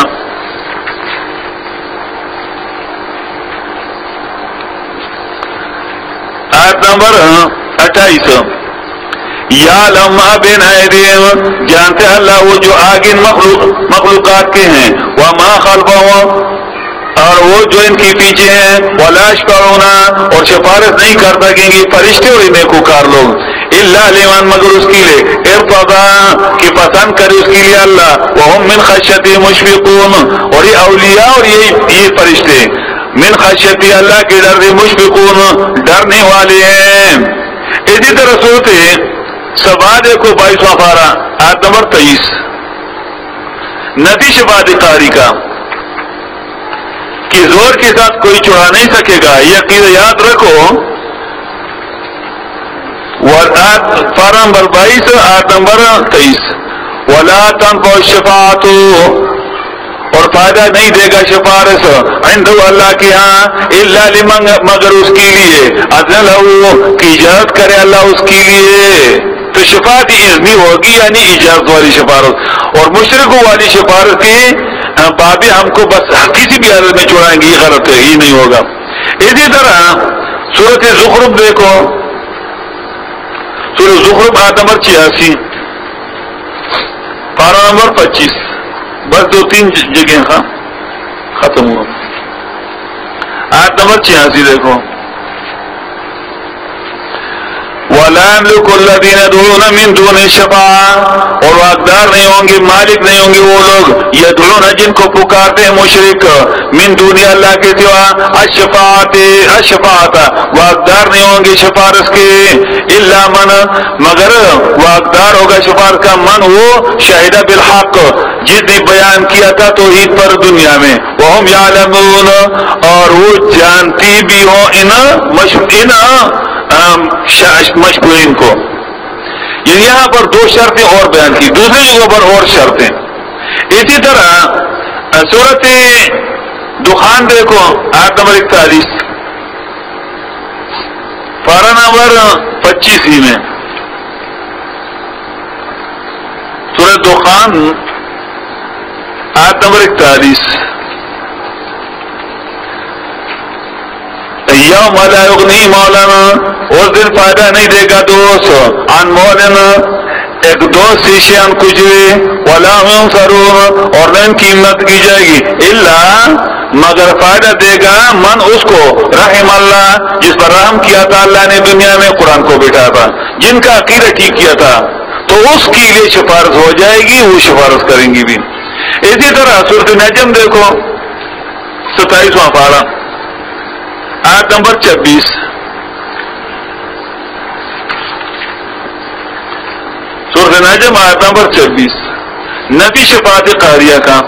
آیت نمبر 28 یعلم ما بین ایدیہم جانتے اللہ وہ جو آگے مخلوقات کے ہیں وما خلفہم اور وہ جو ان کے پیچھے ہیں ولا یشفعون اور سفارش نہیں کر سکیں گے فرشتے اور نیکوکار لوگ الا لمن مگر اس کے لیے ارتضی کہ پسند کرے اس کے لیے اللہ وهم من خشیتہ مشفقون اور یہ اولیاء اور یہ فرشتے من خشیتہ اللہ کے ڈر سے مشفقون ڈرنے والے ہیں. اسی طرح صورت سبا دیکھو 22واں پارہ آیت نمبر 23 نفی شفاعت قہری کا کہ زور کے ساتھ کوئی چڑھا نہیں سکے گا. یہ یاد رکھو پارہ نمبر 22 آیت نمبر 23 ولا تنفع الشفاعت اور فائدہ نہیں دے گا سفارش عند اللہ کے ہاں الا لمن مگر اس کے لیے اذن له کی اجازت کرے اللہ اس کے لیے. تو شفاعت اذنی ہوگی یعنی اجازت والی سفارش اور مشرکوں والی سفارش کی بابیں ہم کو بس کسی بھی حالت میں چھوڑائیں گے یہ غلط ہے یہ نہیں ہوگا. اسی طرح سورۃ زخرف دیکھو سورۃ زخرف آیت نمبر 86 پارہ نمبر 25 بس 2-3 جگہیں ختم ہوا. آیت نمبر 86 دیکھو وَلَا يَمْلِكُ الَّذِينَ يَدْعُونَ مِن دُونِ الشَّفَاعَةَ، اور واقدار نہیں ہوں گے، مالک نہیں ہوں گے وہ لوگ یدعون جن کو پکارتے ہیں مشرک، من دون اللہ کے سوا، الشفاعت واقدار نہیں ہوں گے شفارس کے، الا من مگر واقدار ہوگا شفارس کا من وہ شہید بالحق جس نے بیان کیا تھا توحید پر دنیا میں، وہم یعلمون اور وہ جانتی بھی ہوں مشبوہین کو۔ یعنی یہاں پر دو شرطیں اور بیان کی، دوسری جگہ پر اور شرطیں۔ اسی طرح سورۃ دخان دیکھو آیت نمبر 41 پارہ نمبر 25 میں، سورۃ دخان آیت نمبر 41، یوم لا یغنی مولانا، اس دن فائدہ نہیں دے گا دوست، عن مولانا ایک دوست سے شیئن کچھ بھی، ولا هم ينصرون اور نہ ان کی مدد کی جائے گی، الا مگر فائدہ دے گا من اس کو رحم اللہ جس پر رحم کیا تھا اللہ نے دنیا میں، قرآن کو بٹھایا تھا، جن کا عقیدہ ٹھیک کیا تھا تو اس کے لیے سفارش ہو جائے گی، وہ سفارش کریں گی بھی۔ اسی طرح سورۃ نجم دیکھو 27واں پارہ آیت نمبر 26، سورۃ نجم آیت نمبر 26، نفی شفاعت قہریہ کا،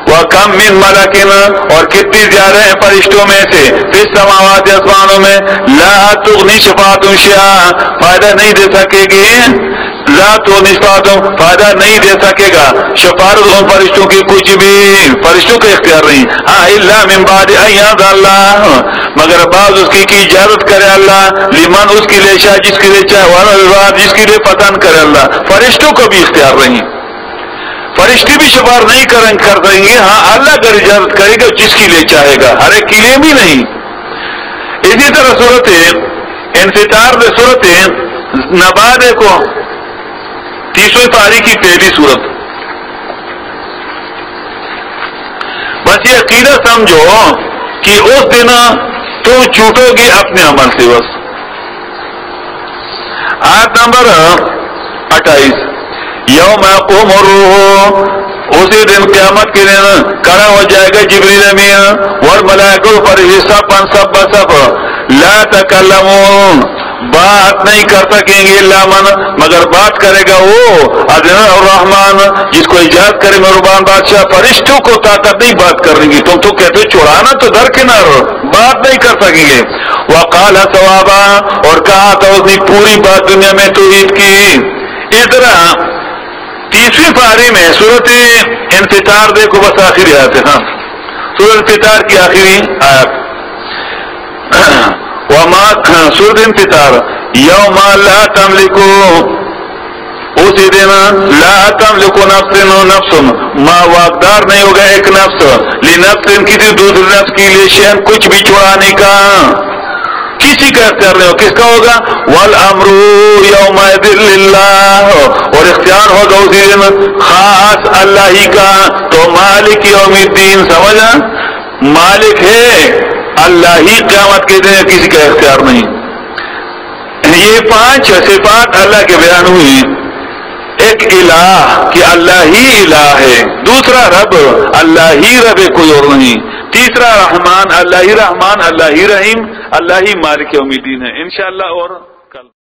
وَكَمْ مِن مَلَكٍ اور کتنی زیادہ ہیں فرشتوں میں سے، فِي السَّمَاوَاتِ آسمانوں میں، لَا تُغْنِي شَفَاعَتُهُمْ شَيْئًا فائدہ نہیں دے سکے گی، لا تو نسباتوں فائدہ نہیں دے سکے گا شفاعت ان فرشتوں کی کچھ بھی، فرشتوں کا اختیار نہیں، ہاں الا من بعد ان یأذن اللہ مگر بعض اس کی اجازت کرے اللہ، لمن اس کے لیے شاء جس کے لیے چاہے، والا جس کے لیے پسند کرے اللہ، فرشتوں کو بھی اختیار نہیں، فرشتے بھی شفاعت نہیں کر دیں گے، ہاں اللہ اگر اجازت کرے گا جس کے لیے چاہے گا، ہر ایک کے لیے بھی نہیں۔ اسی طرح سورۃ انفطار میں سورۃ نبا دیکھو 30ویں پاری کی پہلی سورت، بس یہ عقیدہ سمجھو کہ اس دن تم چھوٹو گے اپنے عمل سے بس۔ آیت نمبر 28، یوم یقوم الروح اسی دن قیامت کے دن کھڑا ہو جائے گا جبریل امین والملائکہ فرشتہ سب بسب، لا تکلمون بات نہیں کر سکیں گے الا من مگر بات کرے گا وہ اذن الرحمن جس کو اجازت کرے مہربان بادشاہ، فرشتوں کو طاقت نہیں بات کریں گی، تم تو کہتے چھڑانا تو درکنار بات نہیں کر سکیں گے۔ وقال ثوابا اور کہا تھا اس نے پوری بات دنیا میں توحید کی۔ اس طرح 30ویں پاری میں سورۃ انفطار دیکھو بس آخری آیت ہے، ہاں سورۃ انفطار کی آخری آیت، وما سورۃ انفطار یوم لا تملک اسی دن لا تملک نفس ما واقدار نہیں ہوگا ایک نفس لنفس کسی دوسری نفس کے لیے شیئن کچھ بھی چھڑانے کا، کسی کا اختیار نہیں ہو، کس کا ہوگا؟ والامر یومئذ للہ اور اختیار ہوگا اسی دن خاص اللہ ہی کا، تو مالک یوم الدین سمجھا، مالک ہے اللہ ہی قیامت کے دن، کسی کا اختیار نہیں۔ یہ 5 صفات اللہ کے بیان ہوئی، ایک الہ کہ اللہ ہی الہ ہے، دوسرا رب اللہ ہی رب ہے کوئی اور نہیں، تیسرا رحمان اللہ ہی رحمان اللہ ہی رحیم اللہ ہی مالک یوم الدین ہے۔ انشاءاللہ اور